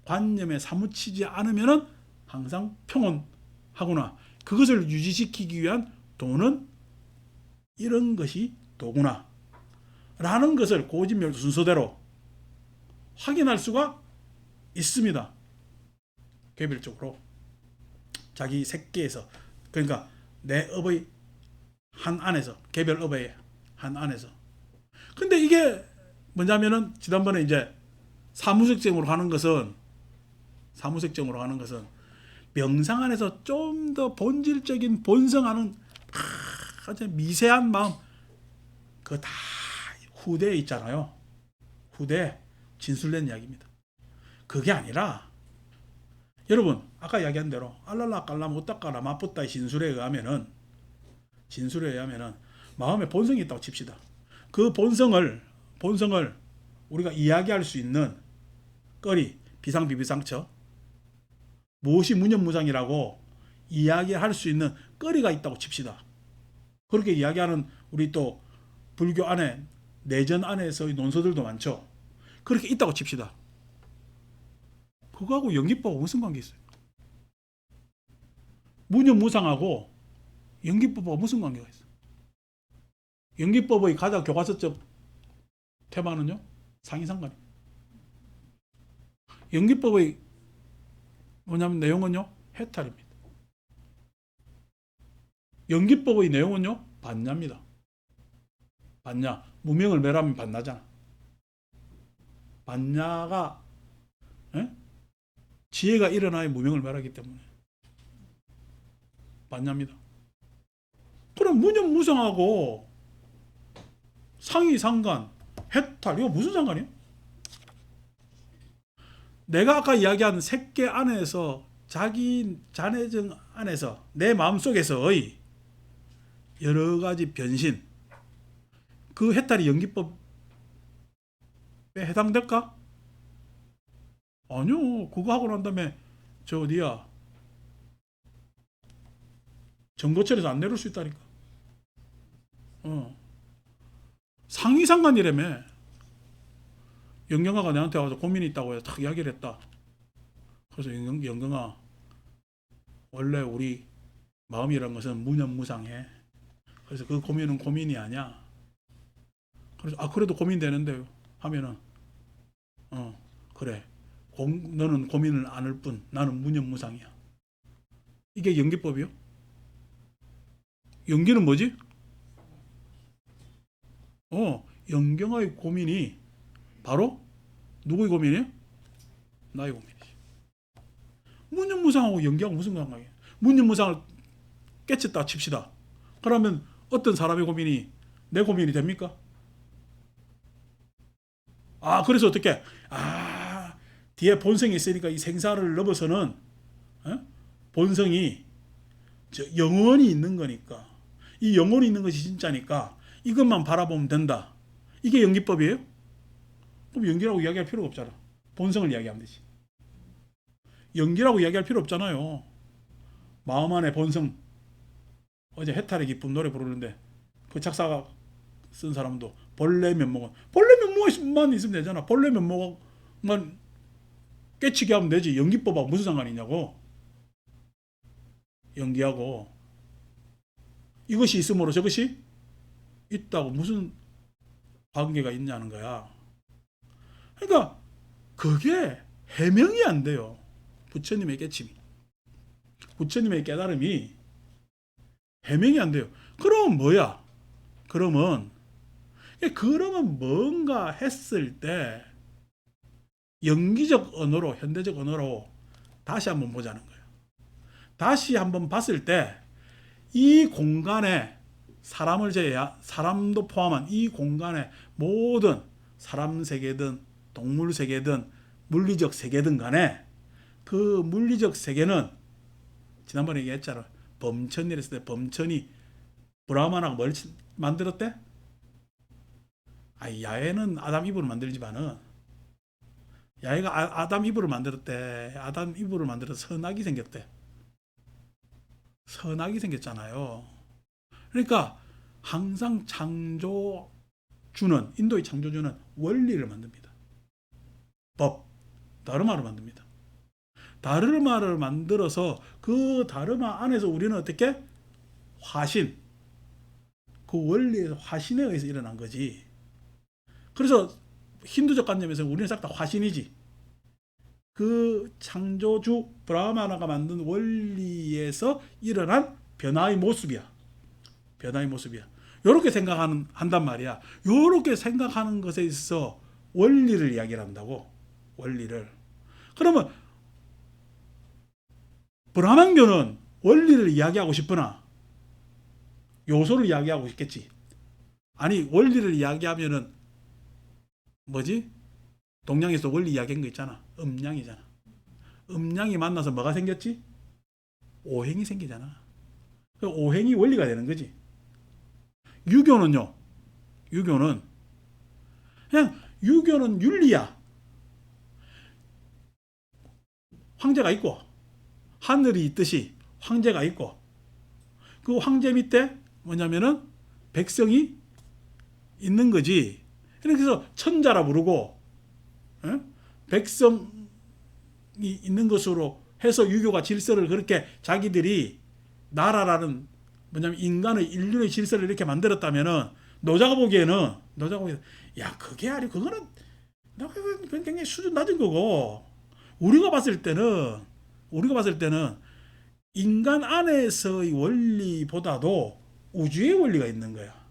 관념에 사무치지 않으면 항상 평온하구나. 그것을 유지시키기 위한 도는 이런 것이 도구나 라는 것을 고진멸도 순서대로 확인할 수가 있습니다. 개별적으로 자기 색계에서, 그러니까 내 업의 한 안에서, 개별 업의 한 안에서. 근데 이게 뭐냐면은 지난번에 이제 사무색정으로 가는 것은 명상 안에서 좀 더 본질적인 본성하는 아주 미세한 마음, 그거 다 후대에 있잖아요. 후대 진술된 이야기입니다. 그게 아니라 여러분 아까 이야기한 대로 알랄라 깔라 못닦아라 마뿌따의 진술에 의하면은 마음에 본성이 있다고 칩시다. 그 본성을 우리가 이야기할 수 있는 거리 비상비비상처 무엇이 무념무상이라고 이야기할 수 있는 거리가 있다고 칩시다. 그렇게 이야기하는 우리 또 불교 안에 내전 안에서의 논서들도 많죠. 그렇게 있다고 칩시다. 그거하고 연기법하고 무슨 관계 있어요? 무념무상하고 연기법하고 무슨 관계가 있어요? 연기법의 가장 교과서적 테마는요? 상이상관입니다. 연기법의 뭐냐면 내용은요? 해탈입니다. 연기법의 내용은요? 반야입니다. 반야. 무명을 멸하면 반야잖아. 반야가 지혜가 일어나야 무명을 멸하기 때문에 반야입니다. 그럼 무념무상하고 상이상관, 해탈 이거 무슨 상관이에요? 내가 아까 이야기한 색계 안에서 자기 자내정 안에서 내 마음속에서의 여러 가지 변신, 그 해탈이 연기법에 해당될까? 아니요. 그거 하고 난 다음에 저 어디야 정거철에서 안 내려올 수 있다니까. 상이상관이라며. 영경아가 내한테 와서 고민이 있다고 해서 탁 이야기를 했다. 그래서 영경아 원래 우리 마음이란 것은 무념무상해. 그래서 그 고민은 고민이 아니야. 그래서 그래도 고민되는데요 하면은 그래 너는 고민을 안 할 뿐 나는 무념무상이야. 이게 연기법이요? 연기는 뭐지? 영경아의 고민이 바로 누구의 고민이에요? 나의 고민이지. 무념무상하고 연기하고 무슨 관계예요? 무념무상을 깨쳤다 칩시다. 그러면 어떤 사람의 고민이 내 고민이 됩니까? 그래서 어떻게? 뒤에 본성이 있으니까 이 생사를 넘어서는 본성이 영원히 있는 거니까, 이 영원히 있는 것이 진짜니까 이것만 바라보면 된다. 이게 연기법이에요? 그럼 연기라고 이야기할 필요가 없잖아. 본성을 이야기하면 되지. 연기라고 이야기할 필요 없잖아요. 마음 안에 본성. 어제 해탈의 기쁨 노래 부르는데 그 작사가 쓴 사람도 본래 면목만 있으면 되잖아. 본래 면목만 깨치게 하면 되지. 연기법하고 무슨 상관이 있냐고. 연기하고 이것이 있으므로 저것이 있다고 무슨 관계가 있냐는 거야. 그러니까 그게 해명이 안 돼요. 부처님의 깨침이, 부처님의 깨달음이 해명이 안 돼요. 그럼 뭐야? 그러면 뭔가 했을 때 연기적 언어로, 현대적 언어로 다시 한번 보자는 거예요. 다시 한번 봤을 때 이 공간에 사람을 제외한, 사람도 포함한 이 공간의 모든 사람 세계든 동물 세계든 물리적 세계든 간에 그 물리적 세계는 지난번에 얘기했잖아. 범천이라 했을 때 범천이 브라హ్మణ하고 뭘 만들었대? 야훼는 아담 이브를 만들지만은 야훼가 아담 이브를 만들었대. 아담 이브를 만들어서 선악이 생겼대. 선악이 생겼잖아요. 그러니까 항상 창조주는, 인도의 창조주는 원리를 만듭니다. 법, 다르마를 만듭니다. 다르마를 만들어서 그 다르마 안에서 우리는 어떻게? 화신, 그 원리에서 화신에 의해서 일어난 거지. 그래서 힌두적 관념에서 우리는 싹 다 화신이지. 그 창조주 브라హ്마나가 만든 원리에서 일어난 변화의 모습이야. 변화의 모습이야. 요렇게 한단 말이야. 요렇게 생각하는 것에 있어서 원리를 이야기를 한다고. 원리를. 그러면 브라హ్మణ교는 원리를 이야기하고 싶으나 요소를 이야기하고 싶겠지. 아니, 원리를 이야기하면은 뭐지? 동양에서 원리 이야기한 거 있잖아. 음양이잖아. 음양이 만나서 뭐가 생겼지? 오행이 생기잖아. 그 오행이 원리가 되는 거지. 유교는요. 유교는 그냥 유교는 윤리야. 황제가 있고 하늘이 있듯이 황제가 있고 그 황제 밑에 뭐냐면은 백성이 있는 거지. 그래서 천자라 부르고 백성이 있는 것으로 해서 유교가 질서를 그렇게 자기들이 나라라는 뭐냐면 인류의 질서를 이렇게 만들었다면은 노자가 보기에는 야 그게 아니 그거는 굉장히 수준 낮은 거고 우리가 봤을 때는 인간 안에서의 원리보다도 우주의 원리가 있는 거야.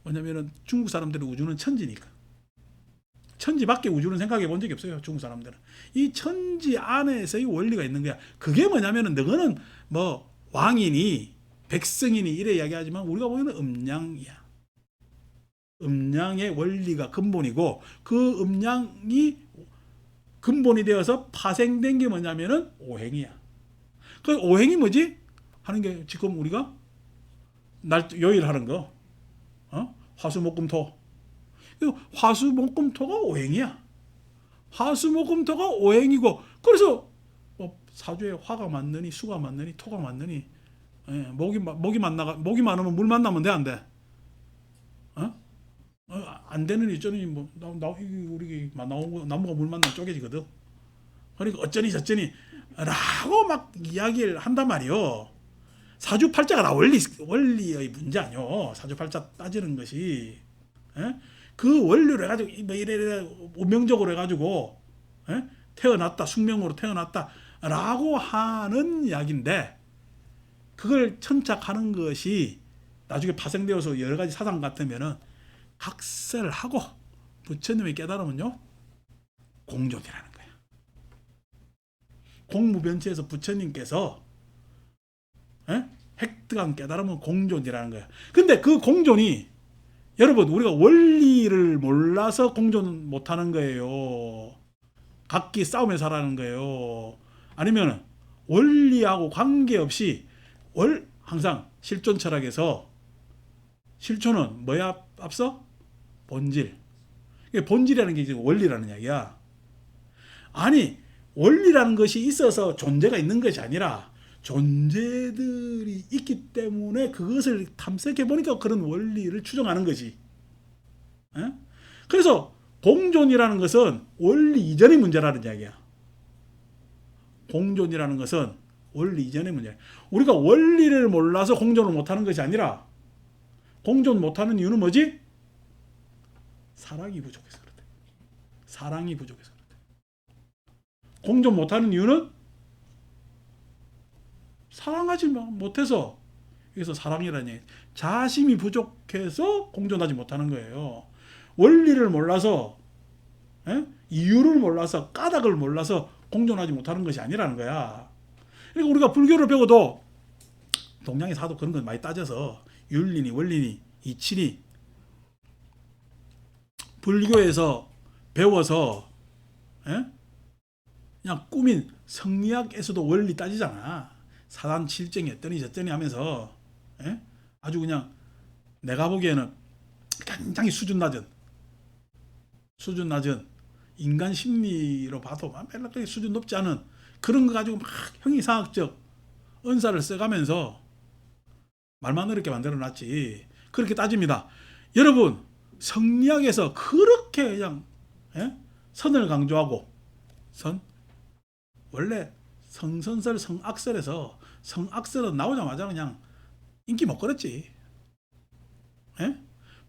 뭐냐면은 중국 사람들은 우주는 천지니까. 천지 밖에 우주는 생각해 본 적이 없어요. 중국 사람들은. 이 천지 안에서의 원리가 있는 거야. 그게 뭐냐면은 너는 뭐 왕이니 백성이니 이래 이야기하지만 우리가 보기에는 음양이야. 음양의 원리가 근본이고 그 음양이 근본이 되어서 파생된 게 뭐냐면은 오행이야. 그 오행이 뭐지? 하는 게 지금 우리가 요일하는 거. 화수목금토. 화수목금토가 오행이야. 화수목금토가 오행이고 그래서 사주에 화가 맞느니 수가 맞느니 토가 맞느니 목이 많으면 물 만나면 돼 안 돼? 안 되는 일전이 우리 나무가 물 만나면 쪼개지거든. 그러니까 어쩌니 저쩌니 라고 막 이야기를 한단 말이요. 사주팔자가 다 원리의 문제 아니요. 사주팔자 따지는 것이 그 원리로 해가지고 뭐 이래 운명적으로 해가지고 태어났다 숙명으로 태어났다 라고 하는 이야기인데 그걸 천착하는 것이 나중에 파생되어서 여러 가지 사상 같으면은 각설을 하고 부처님의 깨달음은요 공존이라는 거야. 공무변체에서 부처님께서 획득한 깨달음은 공존이라는 거야. 근데 그 공존이 여러분 우리가 원리를 몰라서 공존 못하는 거예요. 각기 싸우면서 살아가는 거예요. 아니면 원리하고 관계없이 항상 실존 철학에서 실존은 뭐야 앞서? 본질. 본질이라는 게 지금 원리라는 이야기야. 아니 원리라는 것이 있어서 존재가 있는 것이 아니라 존재들이 있기 때문에 그것을 탐색해 보니까 그런 원리를 추정하는 거지. 에? 그래서 공존이라는 것은 원리 이전의 문제라는 이야기야. 공존이라는 것은 원리 이전의 문제야. 우리가 원리를 몰라서 공존을 못하는 것이 아니라 공존 못하는 이유는 뭐지? 사랑이 부족해서 그렇대. 사랑이 부족해서 그렇대. 공존 못하는 이유는 사랑하지 못해서. 그래서 사랑이라는 얘기. 자심이 부족해서 공존하지 못하는 거예요. 원리를 몰라서 이유를 몰라서 까닭을 몰라서 공존하지 못하는 것이 아니라는 거야. 그러니까 우리가 불교를 배워도 동양의 사도 그런 건 많이 따져서 윤리니 원리니 이치니 불교에서 배워서 그냥 꾸민 성리학에서도 원리 따지잖아. 사단 칠정이 어떠니 저떠니 하면서 아주 그냥 내가 보기에는 굉장히 수준 낮은 인간 심리로 봐도 멜락하게 수준 높지 않은 그런 거 가지고 막 형이상학적 언사를 써가면서 말만 어렵게 만들어놨지. 그렇게 따집니다. 여러분 성리학에서 그렇게 그냥 선을 강조하고 원래 성선설 성악설에서 성악설은 나오자마자 그냥 인기 못 끌었지.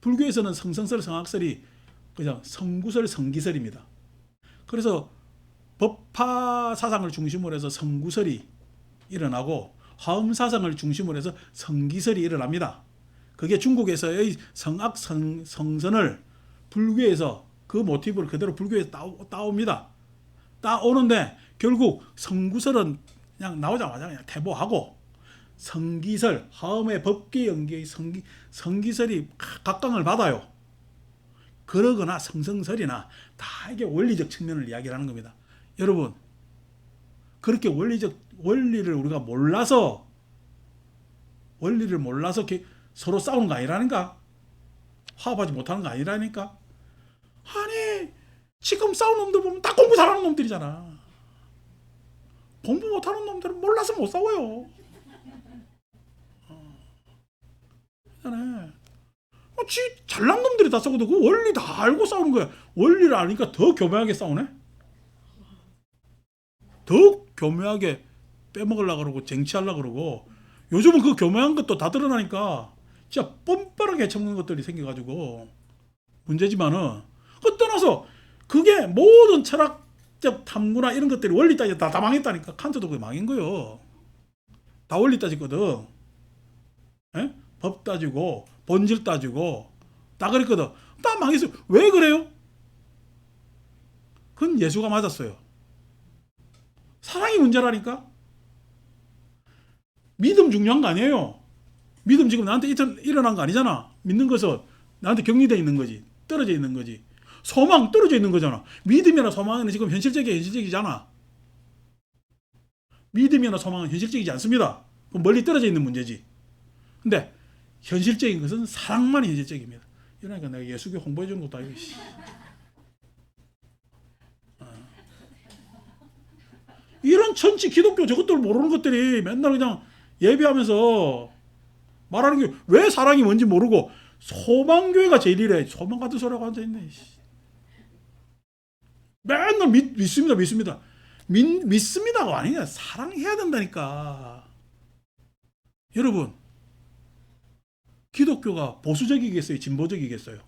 불교에서는 성선설 성악설이 그냥 성구설 성기설입니다. 그래서 법화 사상을 중심으로 해서 성구설이 일어나고 화엄 사상을 중심으로 해서 성기설이 일어납니다. 그게 중국에서의 성악 성선을 불교에서 그 모티브를 그대로 불교에서 따옵니다. 따오는데 결국 성구설은 그냥 나오자마자 그냥 퇴보하고 성기설, 화엄의 법계 연계의 성기설이 각광을 받아요. 그러거나 성성설이나 다 이게 원리적 측면을 이야기하는 겁니다. 여러분 그렇게 원리를 우리가 몰라서 서로 싸우는 거 아니라니까. 화합하지 못하는 거 아니라니까. 아니 지금 싸우는 놈들 보면 다 공부 잘하는 놈들이잖아. 공부 못하는 놈들은 몰라서 못 싸워요. 지 잘난 놈들이 다 싸우거든. 그 원리 다 알고 싸우는 거야. 원리를 아니까 더 교묘하게 싸우네. 더 교묘하게 빼먹으려고 그러고 쟁취하려고 그러고. 요즘은 그 교묘한 것도 다 드러나니까 진짜 뻔뻔하게 해쳐먹는 것들이 생겨가지고 문제지만은 그 떠나서 그게 모든 철학적 탐구나 이런 것들이 원리 따지 다 망했다니까. 칸트도 그게 망인 거예요. 다 원리 따지거든. 법 따지고 본질 따지고 다 그랬거든. 다 망했어요. 왜 그래요? 그건 예수가 맞았어요. 사랑이 문제라니까. 믿음 중요한 거 아니에요. 믿음 지금 나한테 일어난 거 아니잖아. 믿는 것은 나한테 격리되어 있는 거지. 떨어져 있는 거지. 소망 떨어져 있는 거잖아. 믿음이나 소망은 지금 현실적이잖아. 믿음이나 소망은 현실적이지 않습니다. 멀리 떨어져 있는 문제지. 근데 현실적인 것은 사랑만이 현실적입니다. 이러니까 내가 예수교 홍보해 주는 것도 아니고. 이런 천치 기독교 저것들 모르는 것들이 맨날 그냥 예배하면서 말하는 게 왜 사랑이 뭔지 모르고 소망교회가 제일이래. 소망 같은 소리하고 앉아있네. 맨날 믿습니다. 믿습니다가 아니냐. 사랑해야 된다니까. 여러분 기독교가 보수적이겠어요? 진보적이겠어요?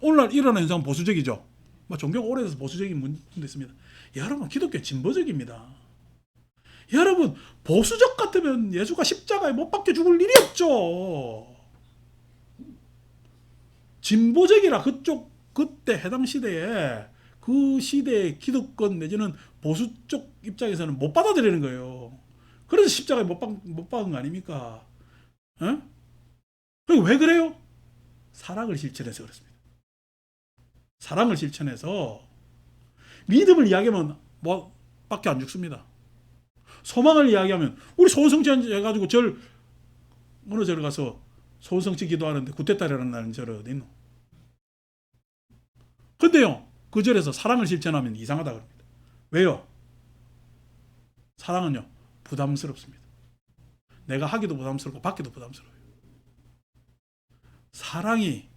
오늘날 일어나는 현상은 보수적이죠. 종교가 오래돼서 보수적인 문제도 있습니다. 여러분 기독교 진보적입니다. 여러분 보수적 같으면 예수가 십자가에 못 박혀 죽을 일이 없죠. 진보적이라 그때 해당 시대에 그 시대의 기득권 내지는 보수 쪽 입장에서는 못 받아들이는 거예요. 그래서 십자가에 못 박은 거 아닙니까? 어? 그리고 왜 그래요? 사랑을 실천해서 그렇습니다. 사랑을 실천해서 믿음을 이야기하면 뭐 밖에 안 죽습니다. 소망을 이야기하면 우리 소원성취 해가지고 어느 절 가서 소원성취 기도하는데 구태타라는 날은 절 어디 있노? 근데요 그 절에서 사랑을 실천하면 이상하다 그럽니다. 왜요? 사랑은요 부담스럽습니다. 내가 하기도 부담스럽고 받기도 부담스러워요. 사랑이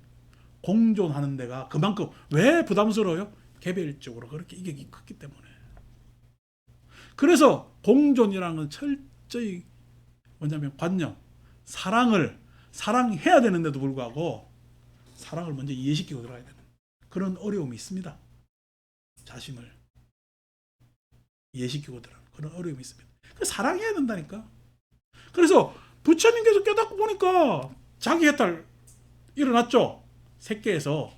공존하는 데가 그만큼 왜 부담스러워요? 개별적으로 그렇게 이격이 컸기 때문에. 그래서 공존이라는 건 철저히 뭐냐면 관념, 사랑해야 되는데도 불구하고 사랑을 먼저 이해시키고 들어가야 되는 그런 어려움이 있습니다. 자신을 이해시키고 들어가는 그런 어려움이 있습니다. 사랑해야 된다니까. 그래서 부처님께서 깨닫고 보니까 자기 해탈 일어났죠. 새끼에서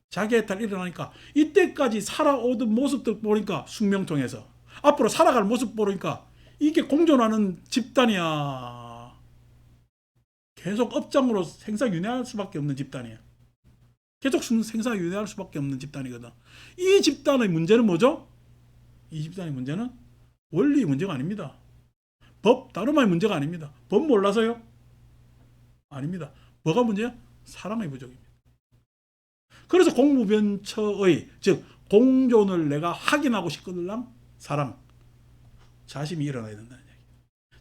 자기 해탈 일어나니까 이때까지 살아오던 모습들 보니까 숙명통해서 앞으로 살아갈 모습 보니까 이게 공존하는 집단이야. 계속 업장으로 생사윤회할 수밖에 없는 집단이야. 계속 생사윤회할 수밖에 없는 집단이거든. 이 집단의 문제는 뭐죠? 이 집단의 문제는 원리 문제가 아닙니다. 다름의 문제가 아닙니다. 법 몰라서요? 아닙니다. 뭐가 문제야? 사랑의 부족입니다. 그래서 공무변처의 즉 공존을 내가 확인하고 싶거들랑 사랑, 자심이 일어나야 된다는 얘기.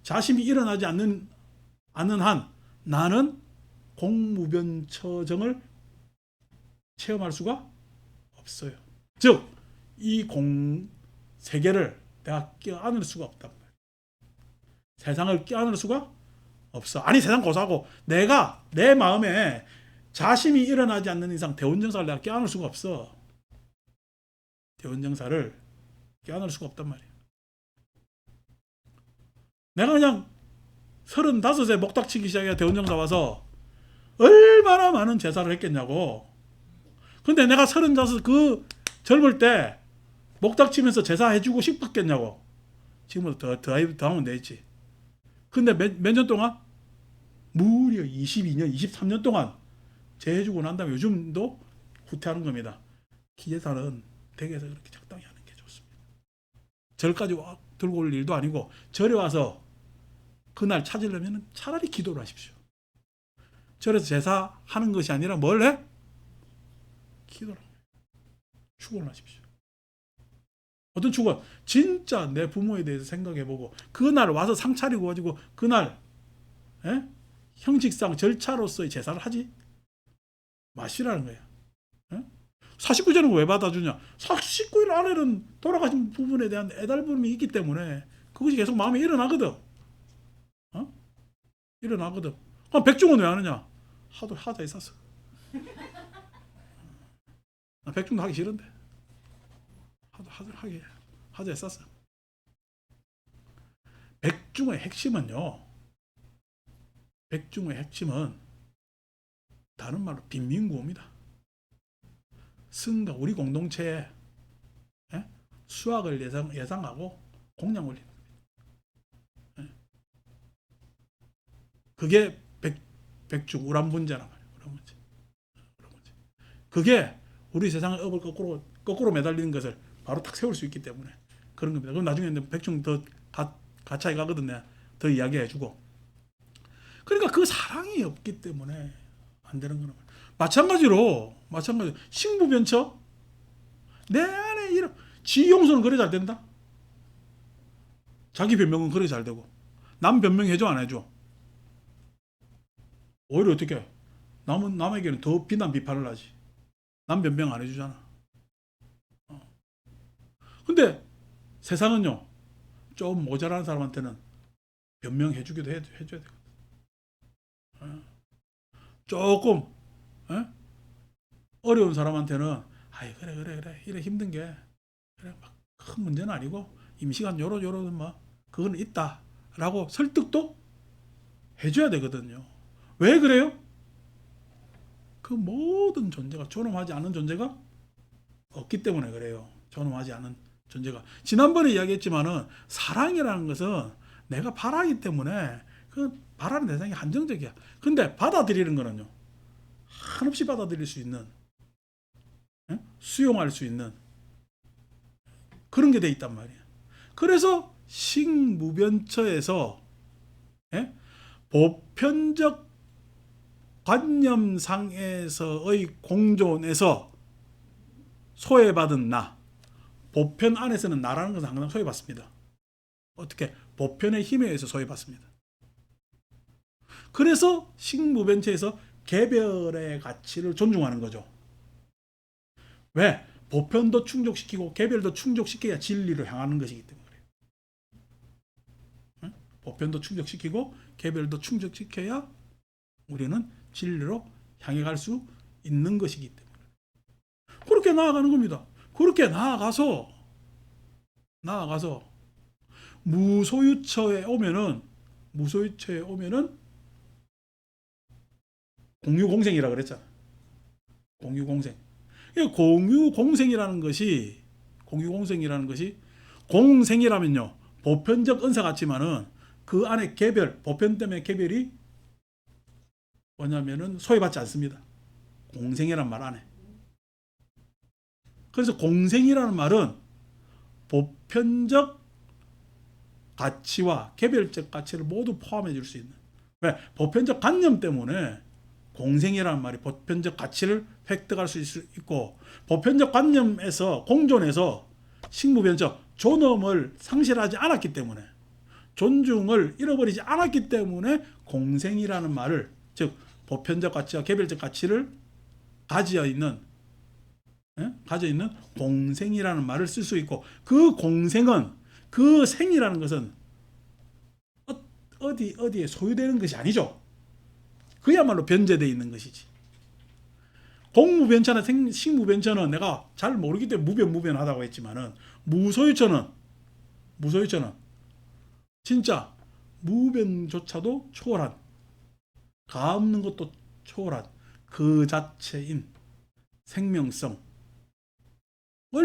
자심이 일어나지 않는 한 나는 공무변처정을 체험할 수가 없어요. 즉 이 세계를 내가 껴안을 수가 없단 말이에요. 세상을 껴안을 수가 없어. 아니 세상 고사하고 내가 내 마음에 자심이 일어나지 않는 이상 대원정사를 내가 껴안을 수가 없어. 대원정사를 껴안을 수가 없단 말이에요. 내가 그냥 35세 목닥치기 시작해 대원정사 와서 얼마나 많은 제사를 했겠냐고. 근데 내가 35 그 젊을 때 목닥치면서 제사해주고 싶었겠냐고. 지금부터 더 하면 되지. 근데 몇 년 동안? 무려 22년, 23년 동안 제해주고 난 다음에 요즘도 후퇴하는 겁니다. 기제사는 댁에서 그렇게 적당히 하는 게 좋습니다. 절까지 들고 올 일도 아니고 절에 와서 그날 찾으려면 차라리 기도를 하십시오. 절에서 제사하는 것이 아니라 뭘 해? 기도를 합니다. 축원을 하십시오. 어떤 축원? 진짜 내 부모에 대해서 생각해보고 그날 와서 상 차리고 가지고 그날 형식상 절차로서의 제사를 하지 마시라는 거야. 49제는 왜 받아주냐? 49일 안에는 돌아가신 부분에 대한 애달픔이 있기 때문에 그것이 계속 마음에 일어나거든. 일어나거든. 그럼 백중은 왜 하느냐? 하자 있었어. 나 백중도 하기 싫은데. 하자 했었어. 백중의 핵심은 다른 말로 빈민구호입니다. 승가 우리 공동체에 수확을 예상하고 공양 올리는 겁니다. 그게 백중 우란분자란 말이에요. 우란분자. 그게 우리 세상의 업을 거꾸로 매달리는 것을 바로 탁 세울 수 있기 때문에 그런 겁니다. 그럼 나중에 백중 더 가차에 가거든요. 더 이야기해주고. 그러니까 그 사랑이 없기 때문에 안 되는 거란 말이에요. 마찬가지로 신부변처 내 안에 이런 지용서는 그래 잘 된다. 자기 변명은 그래 잘 되고 남 변명해줘 안 해줘? 오히려 어떻게 남에게는 더 비난비판을 하지. 남 변명 안 해주잖아. 근데 세상은요 좀 모자란 사람한테는 변명해주기도 해줘야 되거든. 조금 어려운 사람한테는 아이 그래 이래 힘든 게 그래 막 큰 문제는 아니고 임시간 요런 뭐 그건 있다라고 설득도 해줘야 되거든요. 왜 그래요? 그 모든 존재가 존엄하지 않은 존재가 없기 때문에 그래요. 존엄하지 않은 존재가. 지난번에 이야기했지만은 사랑이라는 것은 내가 바라기 때문에 그 바라는 대상이 한정적이야. 근데 받아들이는 거는요, 한없이 받아들일 수 있는, 수용할 수 있는 그런 게 돼 있단 말이야. 그래서 식무변처에서 보편적 관념상에서의 공존에서 소외받은 나, 보편 안에서는 나라는 것은 항상 소외받습니다. 어떻게? 보편의 힘에 의해서 소외받습니다. 그래서 식무변체에서 개별의 가치를 존중하는 거죠. 왜? 보편도 충족시키고 개별도 충족시켜야 진리로 향하는 것이기 때문에 그래요. 보편도 충족시키고 개별도 충족시켜야 우리는 진리로 향해 갈 수 있는 것이기 때문에 그렇게 나아가는 겁니다. 그렇게 나아가서 무소유처에 오면은 공유공생이라 그랬잖아. 공유공생. 공유공생이라는 것이 공생이라면요, 보편적 은사 같지만은 그 안에 보편 때문에 개별이 뭐냐면은 소외받지 않습니다. 공생이란 말 안에. 그래서 공생이라는 말은 보편적 가치와 개별적 가치를 모두 포함해 줄 수 있는. 왜? 보편적 관념 때문에 공생이라는 말이 보편적 가치를 획득할 수 있고, 보편적 관념에서 공존해서 식무변처 존엄을 상실하지 않았기 때문에, 존중을 잃어버리지 않았기 때문에 공생이라는 말을, 즉 보편적 가치와 개별적 가치를 가지어 있는 공생이라는 말을 쓸 수 있고, 그 공생은, 그 생이라는 것은 어디에 소유되는 것이 아니죠. 그야말로 변제되어 있는 것이지. 공무변처나 식무변처는 내가 잘 모르기 때문에 무변하다고 했지만은, 무소유처는 진짜 무변조차도 초월한, 가없는 것도 초월한 그 자체인 생명성을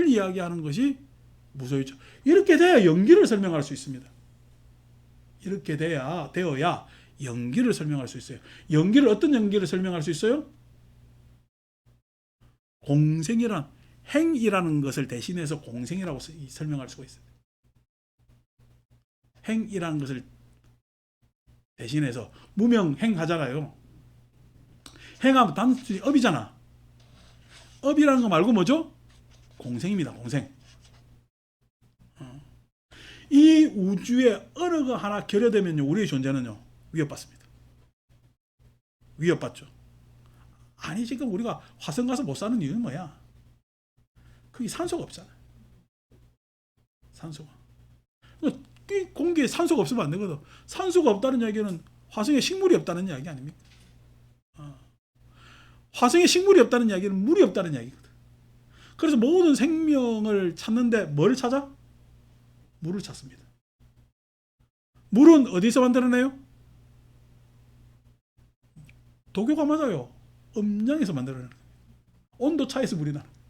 이야기하는 것이 무소유처. 이렇게 돼야 연기를 설명할 수 있습니다. 이렇게 되어야 연기를 설명할 수 있어요. 어떤 연기를 설명할 수 있어요? 공생이란, 행이라는 것을 대신해서 공생이라고 설명할 수가 있어요. 행이라는 것을 대신해서 무명행 하잖아요. 행하면 단순히 업이잖아. 업이라는 거 말고 뭐죠? 공생입니다. 공생. 이 우주에 어느 거 하나 결여되면요, 우리의 존재는요, 위협받습니다. 위협받죠. 아니, 지금 우리가 화성 가서 못 사는 이유는 뭐야? 거기 산소가 없잖아. 산소가. 공기에 산소가 없으면 안 되거든. 산소가 없다는 이야기는 화성에 식물이 없다는 이야기 아닙니까? 화성에 식물이 없다는 이야기는 물이 없다는 이야기거든. 그래서 모든 생명을 찾는데 뭘 찾아? 물을 찾습니다. 물은 어디서 만들어내요? 도교가 맞아요. 음양에서 만들어내는 거예요. 온도 차에서 물이 나는 거예요.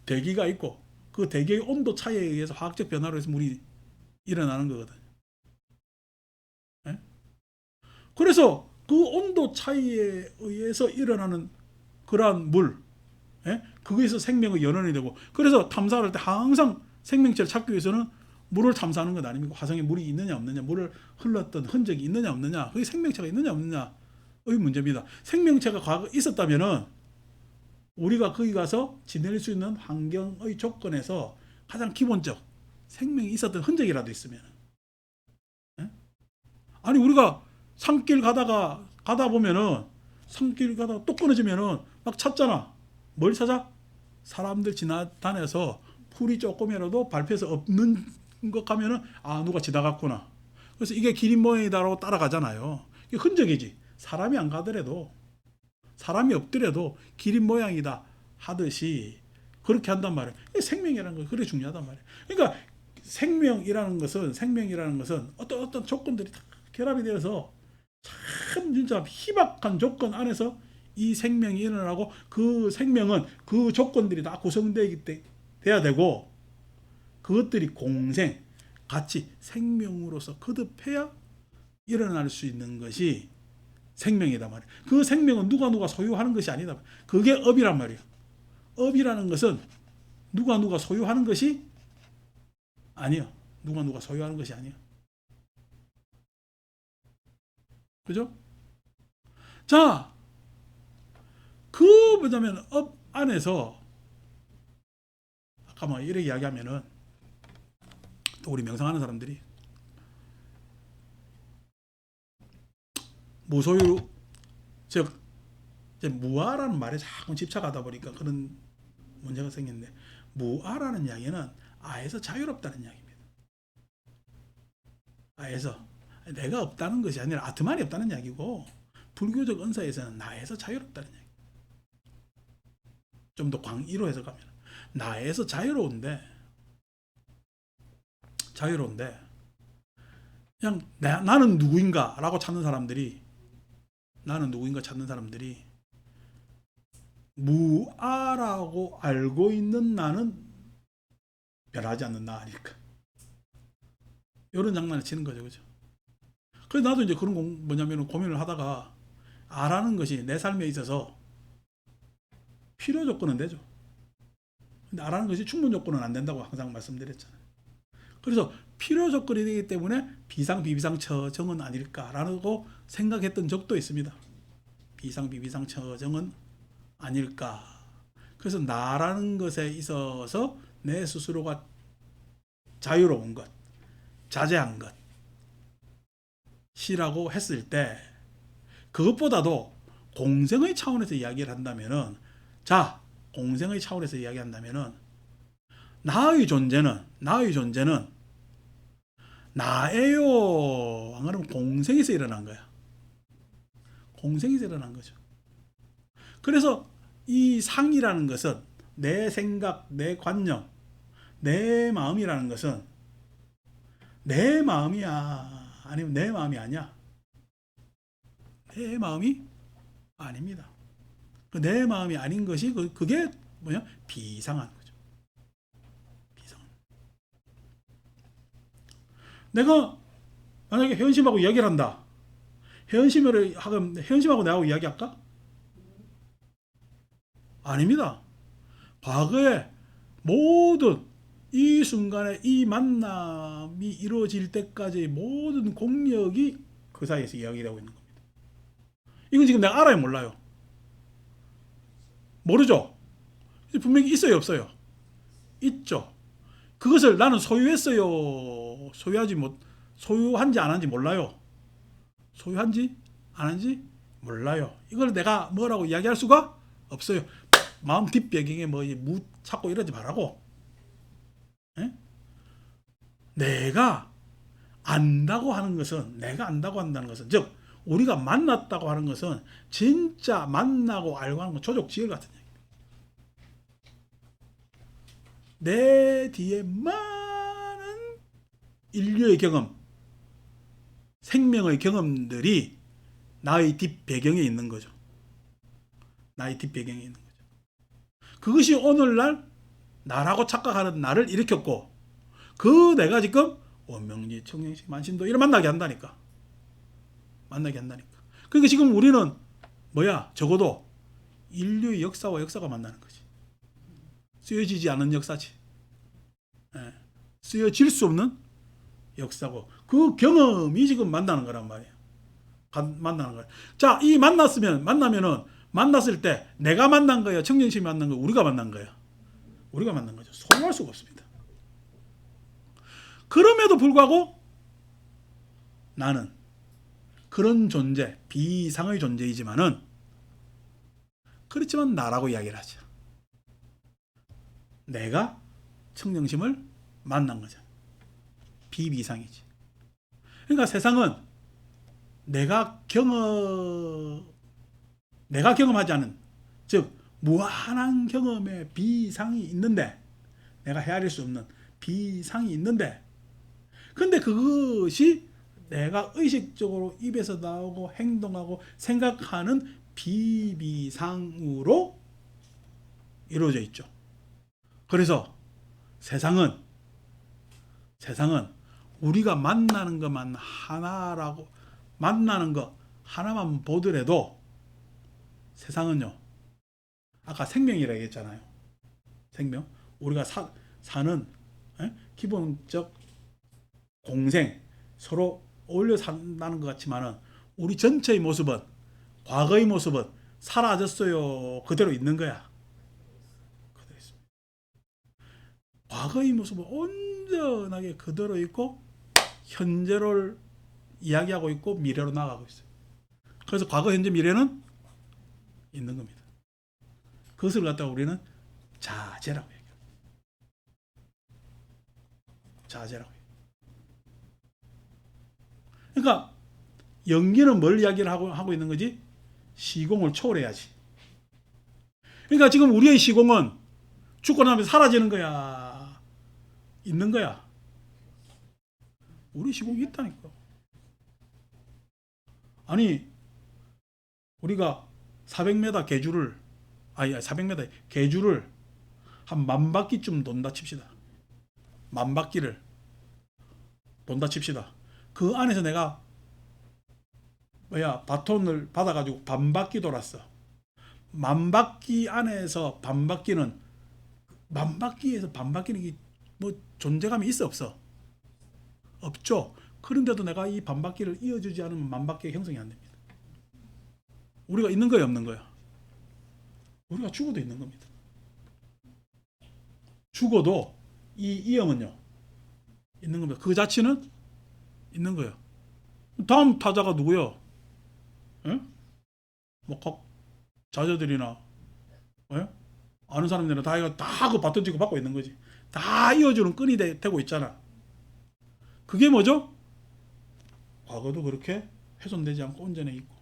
대기가 있고 그 대기의 온도 차이에 의해서 화학적 변화로 해서 물이 일어나는 거거든요. 네? 그래서 그 온도 차이에 의해서 일어나는 그러한 물, 거기에서 생명의 연원이 되고, 그래서 탐사를 할 때 항상 생명체를 찾기 위해서는 물을 탐사하는 것 아닙니까? 화성에 물이 있느냐 없느냐, 물을 흘렀던 흔적이 있느냐 없느냐, 거기 생명체가 있느냐 없느냐의 문제입니다. 생명체가 과거 있었다면은 우리가 거기 가서 지낼 수 있는 환경의 조건에서 가장 기본적 생명이 있었던 흔적이라도 있으면, 아니 우리가 산길 가다 보면은 산길 가다가 또 끊어지면은 막 찾잖아. 뭘 찾아? 사람들 지나다녀서 풀이 조금이라도 밟혀서 없는 것 가면은 누가 지나갔구나. 그래서 이게 길인 모양이다라고 따라가잖아요. 이게 흔적이지. 사람이 안 가더라도, 사람이 없더라도 길인 모양이다 하듯이 그렇게 한단 말이에요. 생명이라는 거 그래 중요하단 말이에요. 그러니까 생명이라는 것은 어떤 조건들이 다 결합이 되어서 참 진짜 희박한 조건 안에서 이 생명이 일어나고, 그 생명은 그 조건들이 다 구성돼야 되고, 그것들이 공생, 같이 생명으로서 거듭해야 일어날 수 있는 것이 생명이다 말이에요. 그 생명은 누가 소유하는 것이 아니다. 그게 업이란 말이에요. 업이라는 것은 누가 소유하는 것이 아니에요. 누가 소유하는 것이 아니에요. 그죠? 자, 그 뭐냐면 업 안에서 아까 뭐 이렇게 이야기하면은 또 우리 명상하는 사람들이 무소유, 즉 이제 무아라는 말에 자꾸 집착하다 보니까 그런 문제가 생겼는데, 무아라는 이야기는 아에서 자유롭다는 이야기입니다. 아에서 내가 없다는 것이 아니라 아트만이 없다는 이야기고, 불교적 은사에서는 나에서 자유롭다는 이야기. 좀 더 광의로 해석하면 나에서 자유로운데 그냥 나는 누구인가라고 찾는 사람들이, 무아라고 알고 있는 나는 변하지 않는 나 아닐까, 이런 장난을 치는 거죠. 그죠? 그래서 나도 이제 그런 뭐냐면 고민을 하다가, 아라는 것이 내 삶에 있어서 필요 조건은 되죠. 근데 아라는 것이 충분 조건은 안 된다고 항상 말씀드렸잖아요. 그래서 필요 조건이 되기 때문에 비상 비비상 처정은 아닐까라고 생각했던 적도 있습니다. 비상 비비상 처정은 아닐까. 그래서 나라는 것에 있어서 내 스스로가 자유로운 것, 자제한 것이라고 했을 때, 그것보다도 공생의 차원에서 이야기를 한다면은, 자, 공생의 차원에서 이야기한다면은, 나의 존재는 나예요. 안 그러면 공생에서 일어난 거야. 공생에서 일어난 거죠. 그래서 이 상이라는 것은 내 생각, 내 관념, 내 마음이라는 것은 내 마음이야, 아니면 내 마음이 아니야? 내 마음이 아닙니다. 내 마음이 아닌 것이 그게 뭐냐? 비상한 거죠. 비상. 내가 만약에 회원심하고 이야기를 한다. 회원심하고 나하고 이야기할까? 아닙니다. 과거에 모든 이 순간에 이 만남이 이루어질 때까지의 모든 공력이 그 사이에서 이야기되고 있는 겁니다. 이건 지금 내가 알아요, 몰라요? 모르죠? 분명히 있어요, 없어요? 있죠. 그것을 나는 소유했어요, 소유한지 안 한지 몰라요? 소유한지 안 한지 몰라요. 이걸 내가 뭐라고 이야기할 수가 없어요. 마음 뒷배경에 무 찾고 이러지 말라고. 에? 내가 안다고 하는 것은, 즉 우리가 만났다고 하는 것은 진짜 만나고 알고 하는 건 조족지혈 같은 얘기입니다. 내 뒤에 많은 인류의 경험, 생명의 경험들이 나의 뒷배경에 있는 거죠. 그것이 오늘날 나라고 착각하는 나를 일으켰고, 그 내가 지금 원명지, 청명시, 만신도 이를 만나게 한다니까. 그러니까 지금 우리는 적어도 인류의 역사와 역사가 만나는 거지. 쓰여지지 않은 역사지. 쓰여질 수 없는 역사고, 그 경험이 지금 만나는 거란 말이에요. 자, 이 만나면은 만났을 때 내가 만난 거야, 청년심이 만난 거야, 우리가 만난 거야? 우리가 만난 거죠. 소유할 수가 없습니다. 그럼에도 불구하고 나는 그런 존재, 비상의 존재이지만은, 그렇지만 나라고 이야기를 하죠. 내가 청정심을 만난 거죠. 비비상이지. 그러니까 세상은 내가 경험하지 않은, 즉 무한한 경험의 비상이 있는데, 내가 헤아릴 수 없는 비상이 있는데, 근데 그것이 내가 의식적으로 입에서 나오고 행동하고 생각하는 비비상으로 이루어져 있죠. 그래서 세상은 우리가 만나는 것만 하나라고, 만나는 것 하나만 보더라도 세상은요, 아까 생명이라고 했잖아요. 생명. 우리가 사는 기본적 공생, 서로 어울려 산다는 것 같지만은 우리 전체의 모습은, 과거의 모습은 사라졌어요? 그대로 있는 거야? 그대로 있습니다. 과거의 모습은 온전하게 그대로 있고 현재를 이야기하고 있고 미래로 나가고 있어요. 그래서 과거, 현재, 미래는 있는 겁니다. 그것을 갖다가 우리는 자재라고 얘기해요. 자재라고 해요. 그러니까 연기는 뭘 이야기를 하고 있는 거지? 시공을 초월해야지. 그러니까 지금 우리의 시공은 죽고 나면 사라지는 거야? 있는 거야? 우리 시공이 있다니까. 아니, 우리가 400m 계주를, 아니 400m 계주를 한 10,000바퀴쯤 돈다 칩시다. 10,000바퀴를 돈다 칩시다. 그 안에서 내가 바톤을 받아가지고 반바퀴 돌았어. 10,000바퀴 안에서 반바퀴는, 10,000바퀴에서 반바퀴는 뭐 존재감이 있어 없어? 없죠. 그런데도 내가 이 반바퀴를 이어주지 않으면 10,000바퀴의 형성이 안 됩니다. 우리가 있는 거야, 없는 거야? 우리가 죽어도 있는 겁니다. 죽어도 이 이형은요, 있는 겁니다. 그 자체는 있는 거예요. 다음 타자가 누구요? 예? 뭐 각 자녀들이나, 예? 아는 사람들은 다 그 바톤 찍고 받고 있는 거지. 다 이어주는 끈이 되고 있잖아. 그게 뭐죠? 과거도 그렇게 훼손되지 않고 온전해 있고,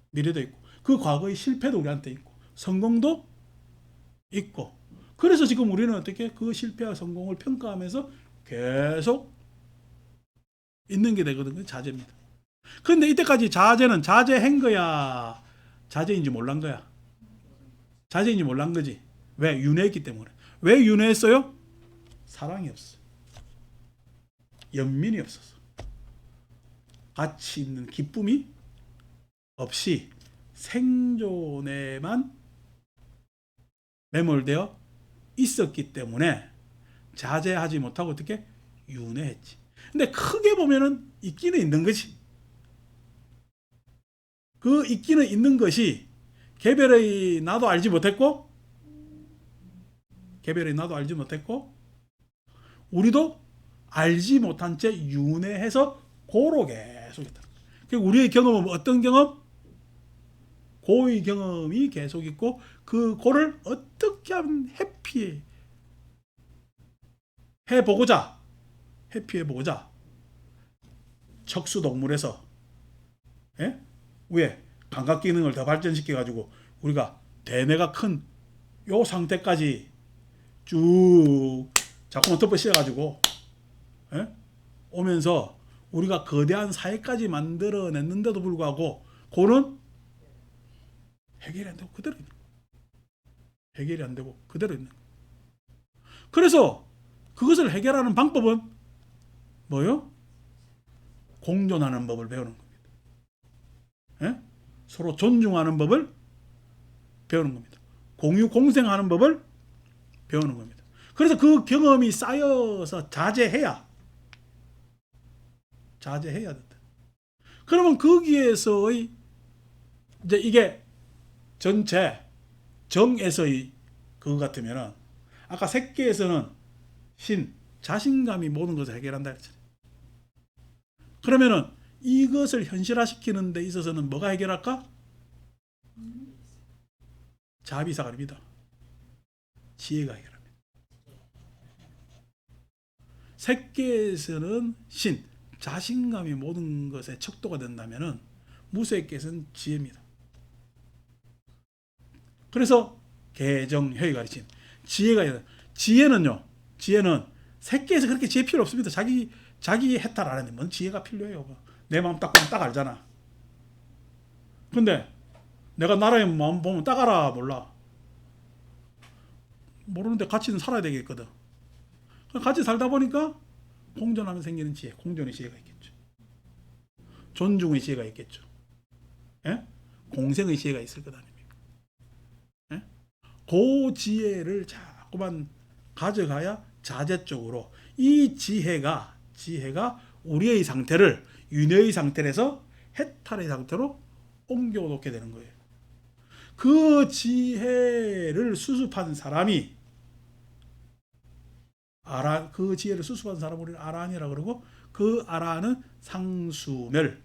미래도 있고, 그 과거의 실패도 우리한테 있고, 성공도 있고. 그래서 지금 우리는 어떻게 그 실패와 성공을 평가하면서 계속 있는 게 되거든요. 자재입니다. 그런데 이때까지 자재는 자재한 거야, 자재인지 몰란 거야? 자재인지 몰란 거지. 왜? 윤회했기 때문에. 왜 윤회했어요? 사랑이 없어. 연민이 없었어. 가치 있는 기쁨이 없이 생존에만 매몰되어 있었기 때문에 자제하지 못하고 어떻게 윤회했지. 근데 크게 보면은 있기는 있는 거지. 그 있기는 있는 것이 개별의 나도 알지 못했고, 개별의 나도 알지 못했고, 우리도 알지 못한 채 윤회해서 고로 계속 있다. 우리의 경험은 어떤 경험? 고의 경험이 계속 있고, 그 고를 어떻게 하면 해피해보고자 척수동물에서, 예? 왜? 감각 기능을 더 발전시켜 가지고 우리가 대뇌가 큰 요 상태까지 쭉 자꾸만 덮어씌워 가지고, 예? 오면서 우리가 거대한 사회까지 만들어냈는데도 불구하고 고는 해결이 안 되고 그대로 있는 거예요. 해결이 안 되고 그대로 있는 거예요. 그래서 그것을 해결하는 방법은 뭐요? 공존하는 법을 배우는 겁니다. 예? 서로 존중하는 법을 배우는 겁니다. 공유 공생하는 법을 배우는 겁니다. 그래서 그 경험이 쌓여서 자제해야 된다. 그러면 거기에서의 이제 이게 전체 정에서의 그거 같으면은, 아까 색계에서는 신, 자신감이 모든 것을 해결한다 했잖아요. 그러면은 이것을 현실화시키는 데 있어서는 뭐가 해결할까? 자비사가 아닙니다. 지혜가 해결합니다. 색계에서는 신, 자신감이 모든 것에 척도가 된다면은 무색계에서는 지혜입니다. 그래서 개정혈이 가르친 지혜가, 지혜는 색계에서 그렇게 지혜 필요 없습니다. 자기 해탈 안 하는데 뭔 지혜가 필요해요. 내 마음 딱 보면 딱 알잖아. 근데 내가 나라의 마음 보면 딱 알아? 몰라? 모르는데 같이는 살아야 되겠거든. 같이 살다 보니까 공존하면 생기는 지혜, 공존의 지혜가 있겠죠. 존중의 지혜가 있겠죠. 예? 공생의 지혜가 있을 것 아닙니까? 예? 그 지혜를 자꾸만 가져가야 자제 쪽으로 이 지혜가 우리의 상태를 윤회의 상태에서 해탈의 상태로 옮겨놓게 되는 거예요. 그 지혜를 수습한 사람이 그 지혜를 수습한 사람을 우리는 아라한이라고 그러고, 그 아라한은 상수멸.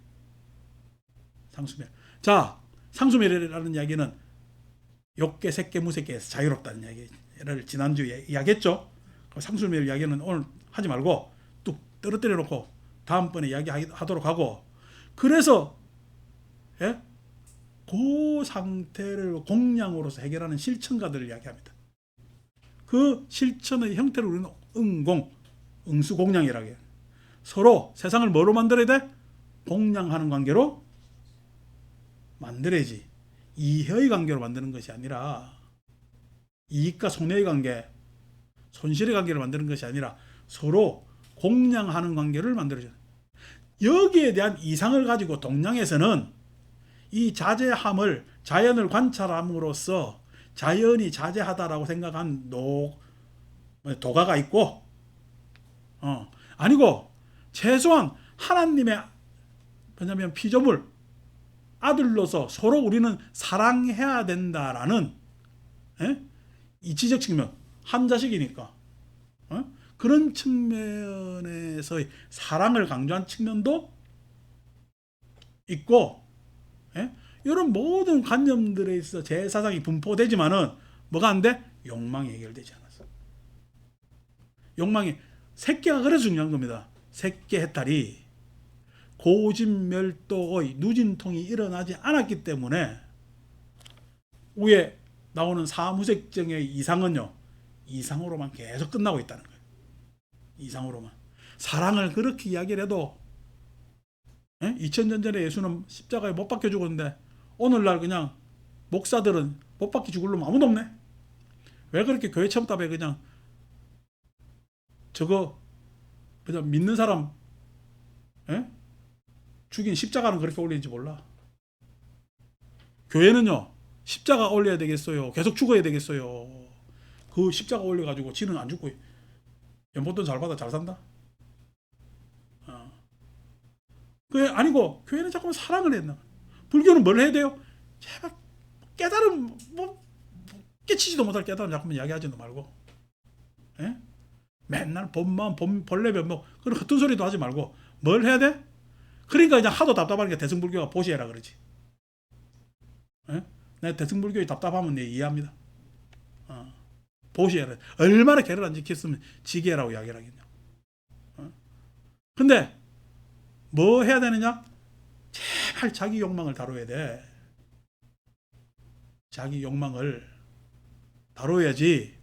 자, 상수멸이라는 이야기는 욕계, 색계, 무색계에서 자유롭다는 이야기를 지난주에 이야기했죠. 상수멸 이야기는 오늘 하지 말고 뚝 떨어뜨려 놓고 다음번에 이야기하도록 하고, 그래서 그 상태를 공량으로서 해결하는 실천가들을 이야기합니다. 그 실천의 형태를 우리는 응수공량이라고 해요. 서로 세상을 뭐로 만들어야 돼? 공량하는 관계로 만들어야지. 이해의 관계로 만드는 것이 아니라, 이익과 손해의 관계, 손실의 관계를 만드는 것이 아니라 서로 공량하는 관계를 만들어줘요. 여기에 대한 이상을 가지고 동양에서는 이 자제함을, 자연을 관찰함으로써 자연이 자제하다라고 생각한 도가가 있고, 아니고 최소한 하나님의 뭐냐면 피조물 아들로서 서로 우리는 사랑해야 된다라는 이치적 측면, 한 자식이니까 그런 측면에서의 사랑을 강조한 측면도 있고, 이런 모든 관념들에 있어 제사상이 분포되지만은 뭐가 안 돼? 욕망이 해결되지 않았어. 욕망이, 색계가 그래서 중요한 겁니다. 색계 해탈이 고진멸도의 누진통이 일어나지 않았기 때문에 위에 나오는 사무색정의 이상은요, 이상으로만 계속 끝나고 있다는 거예요. 이상으로만. 사랑을 그렇게 이야기를 해도 2000년 전에 예수는 십자가에 못 박혀 죽었는데 오늘날 그냥 목사들은 못 박혀 죽을 놈 아무도 없네. 왜 그렇게 교회 첨답에 그냥 저거 그냥 믿는 사람 죽인 십자가는 그렇게 올리는지 몰라. 교회는요, 십자가 올려야 되겠어요? 계속 죽어야 되겠어요? 그 십자가 올려가지고 지는 안 죽고 연봉돈 잘 받아 잘 산다? 그게 아니고 교회는 자꾸만 사랑을 했나? 불교는 뭘 해야 돼요? 제발 깨달음, 깨치지도 못할 깨달음 자꾸만 이야기하지도 말고, 맨날 본마음, 본래 면목, 그런 같은 소리도 하지 말고 뭘 해야 돼? 그러니까 이제 하도 답답하니까 대승불교가 보시해라 그러지. 내가 대승불교에 답답하면 내 이해합니다. 보시해라. 얼마나 계를 안 지켰으면 지게라고 이야기를 하겠냐. 근데 뭐 해야 되느냐? 제발 자기 욕망을 다뤄야 돼. 자기 욕망을 다뤄야지.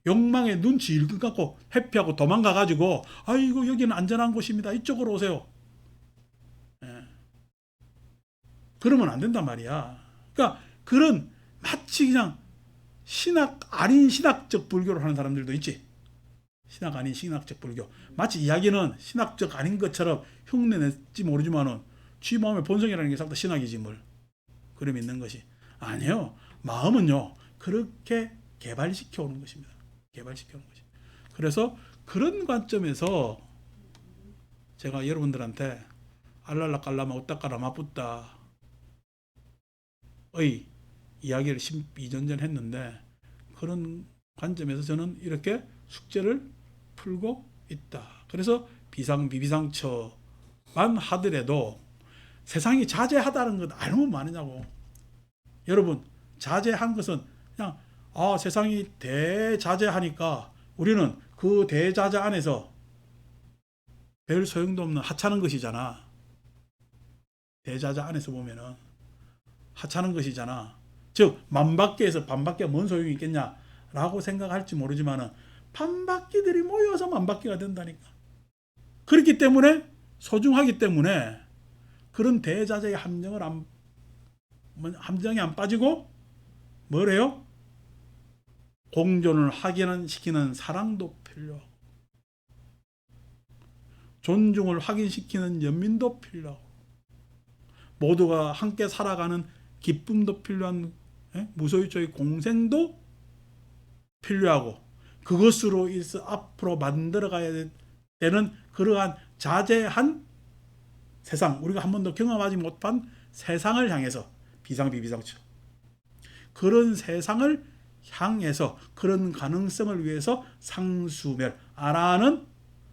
욕망에 눈치 일끈 갖고 회피하고 도망가가지고 아이고 여기는 안전한 곳입니다, 이쪽으로 오세요. 그러면 안 된단 말이야. 그러니까 그런 마치 그냥 신학 아닌 신학적 불교를 하는 사람들도 있지. 신학 아닌 신학적 불교. 마치 이야기는 신학적 아닌 것처럼 흉내냈지 모르지만은 지 마음의 본성이라는 게 싹 다 신학이지 뭘. 그럼 있는 것이 아니에요. 마음은요 그렇게 개발시켜 오는 것입니다. 개발시켜 오는 것이. 그래서 그런 관점에서 제가 여러분들한테 알랄라 깔라마 웃다까라 마붓다 의 이야기를 12년 전 했는데, 그런 관점에서 저는 이렇게 숙제를 풀고 있다. 그래서 비상비비상처만 하더라도 세상이 자제하다는 것 알면 많으냐고. 여러분, 자제한 것은 그냥 세상이 대자제하니까 우리는 그 대자제 안에서 별 소용도 없는 하찮은 것이잖아. 대자제 안에서 보면은 하찮은 것이잖아. 즉 만바퀴에서 반바퀴가 뭔 소용이 있겠냐라고 생각할지 모르지만은 반바퀴들이 모여서 만바퀴가 된다니까. 그렇기 때문에 소중하기 때문에 그런 대자재의 함정에 안 빠지고 뭐래요? 공존을 확인시키는 사랑도 필요하고 존중을 확인시키는 연민도 필요하고 모두가 함께 살아가는 기쁨도 필요한 무소유주의 공생도 필요하고 그것으로 인해서 앞으로 만들어가야 되는 그러한 자제한 세상, 우리가 한 번도 경험하지 못한 세상을 향해서 비상비비상처 그런 세상을 향해서 그런 가능성을 위해서 상수멸 아라는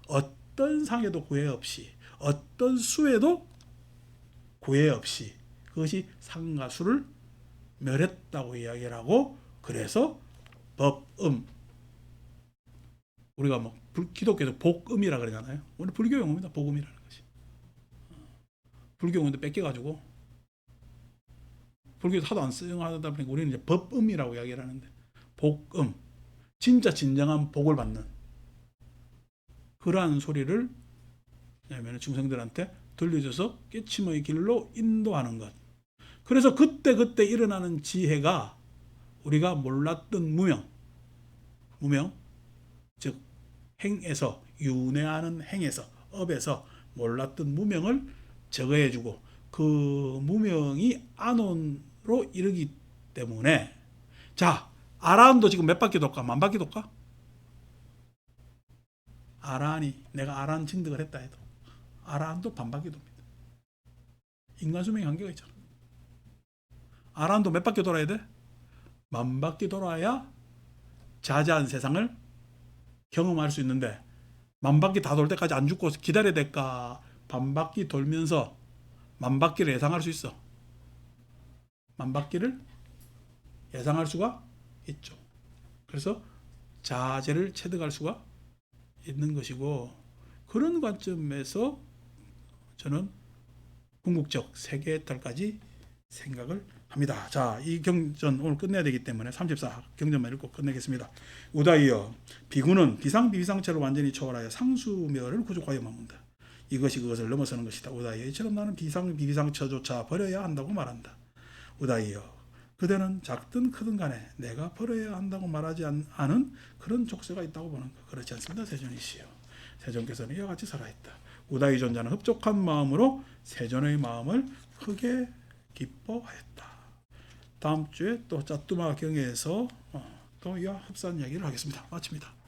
어떤 상에도 구애 없이 어떤 수에도 구애 없이 그것이 상과 수를 멸했다고 이야기를 하고 그래서 법음 우리가 뭐 기독교에서 복음이라 그러잖아요. 오늘 불교 용어입니다. 복음이라는 것이. 불교 용어도 뺏겨가지고 불교에서 하도 안 쓰용하다 보니까 우리는 이제 법음이라고 이야기를 하는데 복음 진짜 진정한 복을 받는 그러한 소리를 중생들한테 들려줘서 깨침의 길로 인도하는 것. 그래서 그때 일어나는 지혜가 우리가 몰랐던 무명 즉 행에서 윤회하는 행에서 업에서 몰랐던 무명을 제거해주고 그 무명이 안온으로 이르기 때문에 자 아라한도 지금 몇 바퀴 돌까? 만 바퀴 돌까? 아라한이 내가 아라한 증득을 했다 해도 아라한도 반 바퀴 돕니다. 인간 수명이 한계가 있잖아. 아라한도 몇 바퀴 돌아야 돼? 만 바퀴 돌아야 자자한 세상을 경험할 수 있는데 만 바퀴 다 돌 때까지 안 죽고 기다려야 될까? 반 바퀴 돌면서 만 바퀴를 예상할 수 있어. 만 바퀴를 예상할 수가 있죠. 그래서 자제를 체득할 수가 있는 것이고 그런 관점에서 저는 궁극적 세계해탈까지 생각을 합니다. 자, 이 경전 오늘 끝내야 되기 때문에 34 경전만 읽고 끝내겠습니다. 우다이여 비구는 비상비비상체를 완전히 초월하여 상수멸을 구족하여 머문다. 이것이 그것을 넘어서는 것이다. 우다이여 이처럼 나는 비상비비상처조차 버려야 한다고 말한다. 우다이여 그대는 작든 크든 간에 내가 버려야 한다고 말하지 않은 그런 족쇄가 있다고 보는 것. 그렇지 않습니다. 세존이시여. 세존께서는 이와 같이 살아있다. 우다이 존자는 흡족한 마음으로 세존의 마음을 크게 기뻐하였다. 다음 주에 또 짜뚜마 경에서 또 이와 흡사한 이야기를 하겠습니다. 마칩니다.